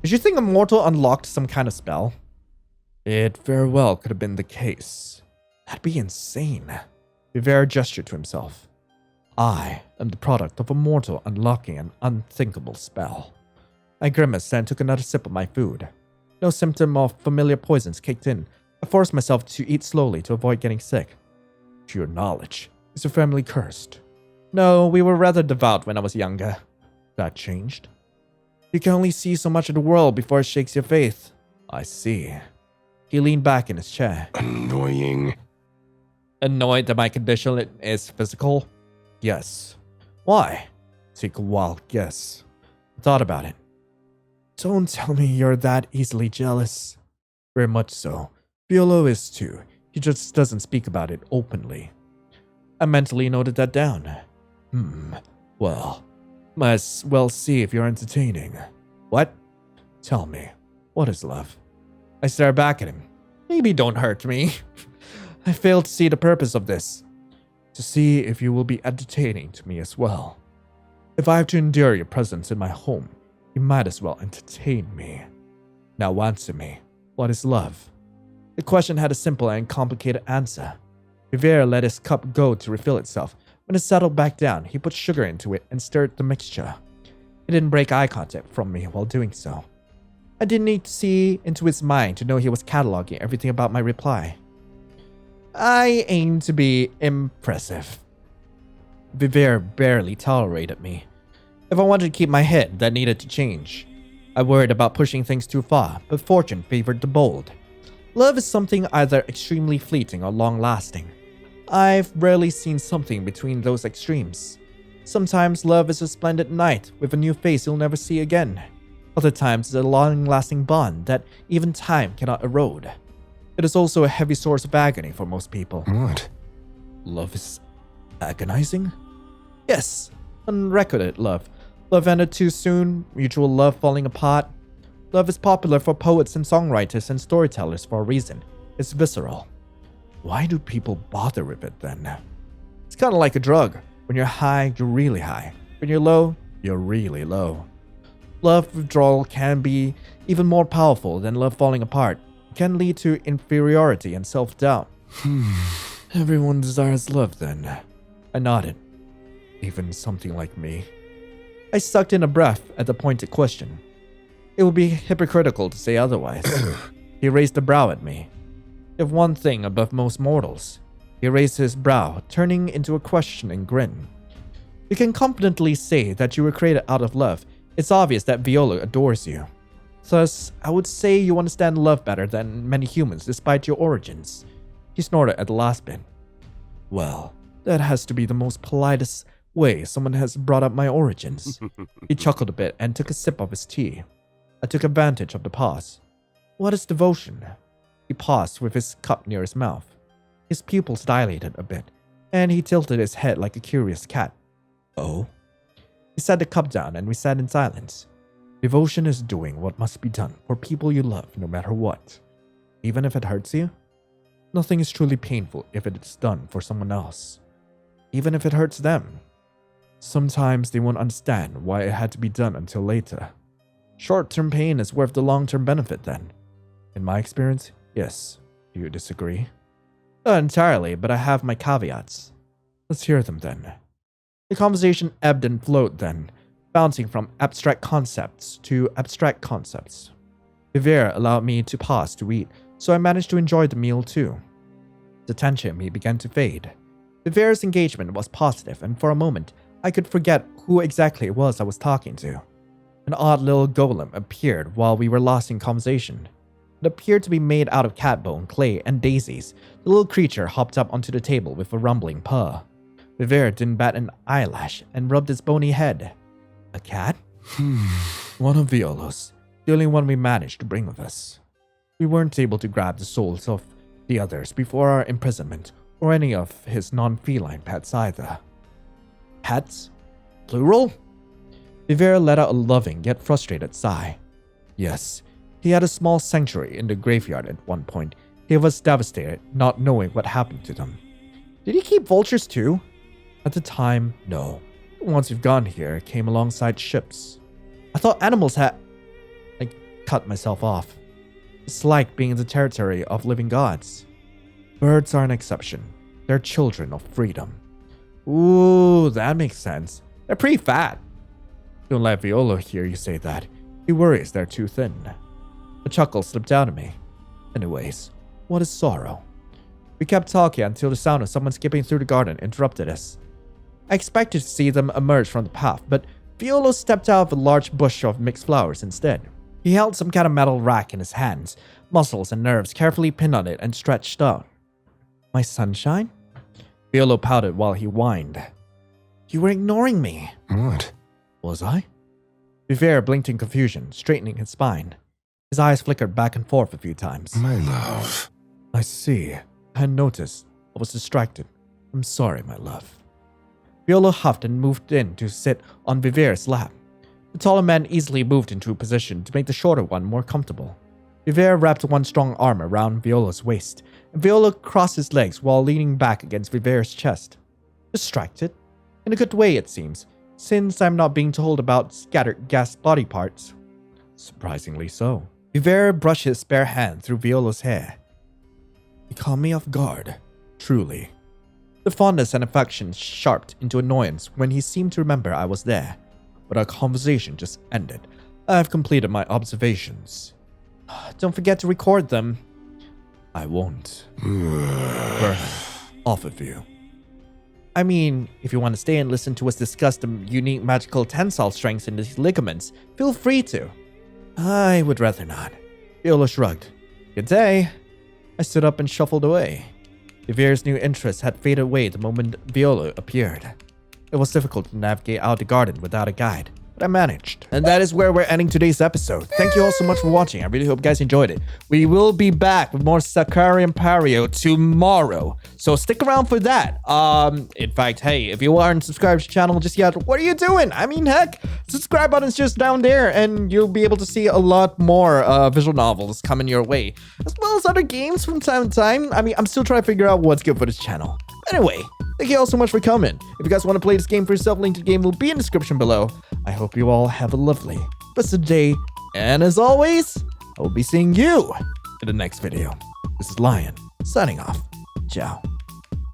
Did you think a mortal unlocked some kind of spell? It very well could have been the case. That'd be insane. Vivere gestured to himself. I am the product of a mortal unlocking an unthinkable spell. I grimaced and took another sip of my food. No symptom of familiar poisons kicked in. I forced myself to eat slowly to avoid getting sick. To your knowledge, is your family cursed? No, we were rather devout when I was younger. That changed? You can only see so much of the world before it shakes your faith. I see. He leaned back in his chair. Annoying. Annoyed that my condition is physical? Yes. Why? Take a wild guess. I thought about it. Don't tell me you're that easily jealous. Very much so. Violo is too. He just doesn't speak about it openly. I mentally noted that down. Well, might as well see if you're entertaining. What? Tell me, what is love? I stare back at him. Maybe don't hurt me. I fail to see the purpose of this. To see if you will be entertaining to me as well. If I have to endure your presence in my home, you might as well entertain me. Now answer me. What is love? The question had a simple and complicated answer. Vivere let his cup go to refill itself. When it settled back down, he put sugar into it and stirred the mixture. He didn't break eye contact from me while doing so. I didn't need to see into his mind to know he was cataloging everything about my reply. I aim to be impressive. Vivere barely tolerated me. If I wanted to keep my head, that needed to change. I worried about pushing things too far, but fortune favored the bold. Love is something either extremely fleeting or long-lasting. I've rarely seen something between those extremes. Sometimes love is a splendid night with a new face you'll never see again. Other times it's a long-lasting bond that even time cannot erode. It is also a heavy source of agony for most people. What? Love is agonizing? Yes, unrecorded love. Love ended too soon, mutual love falling apart. Love is popular for poets and songwriters and storytellers for a reason. It's visceral. Why do people bother with it then? It's kind of like a drug. When you're high, you're really high. When you're low, you're really low. Love withdrawal can be even more powerful than love falling apart. It can lead to inferiority and self-doubt. Everyone desires love then. I nodded. Even something like me. I sucked in a breath at the pointed question. It would be hypocritical to say otherwise. He raised a brow at me. If one thing above most mortals. He raised his brow, turning into a questioning grin. You can confidently say that you were created out of love. It's obvious that Violo adores you. Thus, I would say you understand love better than many humans despite your origins. He snorted at the last bit. Well, that has to be the most politest way someone has brought up my origins. He chuckled a bit and took a sip of his tea. I took advantage of the pause. What is devotion? He paused with his cup near his mouth. His pupils dilated a bit, and he tilted his head like a curious cat. Oh? He set the cup down and we sat in silence. Devotion is doing what must be done for people you love no matter what. Even if it hurts you? Nothing is truly painful if it is done for someone else. Even if it hurts them. Sometimes they won't understand why it had to be done until later. Short-term pain is worth the long-term benefit then. In my experience, yes. Do you disagree? Not entirely, but I have my caveats. Let's hear them then. The conversation ebbed and flowed then, bouncing from abstract concepts to abstract concepts. Vivere allowed me to pause to eat, so I managed to enjoy the meal too. The tension in me began to fade. Vivere's engagement was positive, and for a moment, I could forget who exactly it was I was talking to. An odd little golem appeared while we were lost in conversation. It appeared to be made out of cat bone, clay, and daisies. The little creature hopped up onto the table with a rumbling purr. Vivere didn't bat an eyelash and rubbed its bony head. A cat? One of Violo's, the only one we managed to bring with us. We weren't able to grab the souls of the others before our imprisonment, or any of his non-feline pets either. Pets? Plural? Vivere let out a loving yet frustrated sigh. Yes, he had a small sanctuary in the graveyard at one point. He was devastated, not knowing what happened to them. Did he keep vultures too? At the time, no. Once we've gone here, it came alongside ships. I thought animals had... I cut myself off. It's like being in the territory of living gods. Birds are an exception. They're children of freedom. Ooh, that makes sense. They're pretty fat. Don't let Violo hear you say that. He worries they're too thin. A chuckle slipped out of me. Anyways, what is sorrow? We kept talking until the sound of someone skipping through the garden interrupted us. I expected to see them emerge from the path, but Violo stepped out of a large bush of mixed flowers instead. He held some kind of metal rack in his hands, muscles and nerves carefully pinned on it and stretched out. My sunshine? Violo pouted while he whined. You were ignoring me. What? Was I? Vivere blinked in confusion, straightening his spine. His eyes flickered back and forth a few times. My love. I see. I hadn't noticed. I was distracted. I'm sorry, my love. Violo huffed and moved in to sit on Vivere's lap. The taller man easily moved into a position to make the shorter one more comfortable. Vivere wrapped one strong arm around Violo's waist, and Violo crossed his legs while leaning back against Vivere's chest. Distracted? In a good way, it seems, since I'm not being told about scattered gas body parts. Surprisingly so. Vivere brushed his bare hand through Violo's hair. He caught me off guard, truly. The fondness and affection sharped into annoyance when he seemed to remember I was there. But our conversation just ended. I have completed my observations. Don't forget to record them. I won't. Burn off of you. I mean, if you want to stay and listen to us discuss the unique magical tensile strengths in these ligaments, feel free to. I would rather not. Violo shrugged. Good day. I stood up and shuffled away. Vivere's new interest had faded away the moment Violo appeared. It was difficult to navigate out the garden without a guide, but I managed. And that is where we're ending today's episode. Thank you all so much for watching. I really hope you guys enjoyed it. We will be back with more Sacrarium Pario tomorrow, so stick around for that. In fact, hey, if you aren't subscribed to the channel just yet, what are you doing? I mean, heck, subscribe button's just down there, and you'll be able to see a lot more visual novels coming your way, as well as other games from time to time. I mean, I'm still trying to figure out what's good for this channel. Anyway, thank you all so much for coming. If you guys want to play this game for yourself, link to the game will be in the description below. I hope you all have a lovely rest of the day, and as always, I will be seeing you in the next video. This is Lion, signing off. Ciao.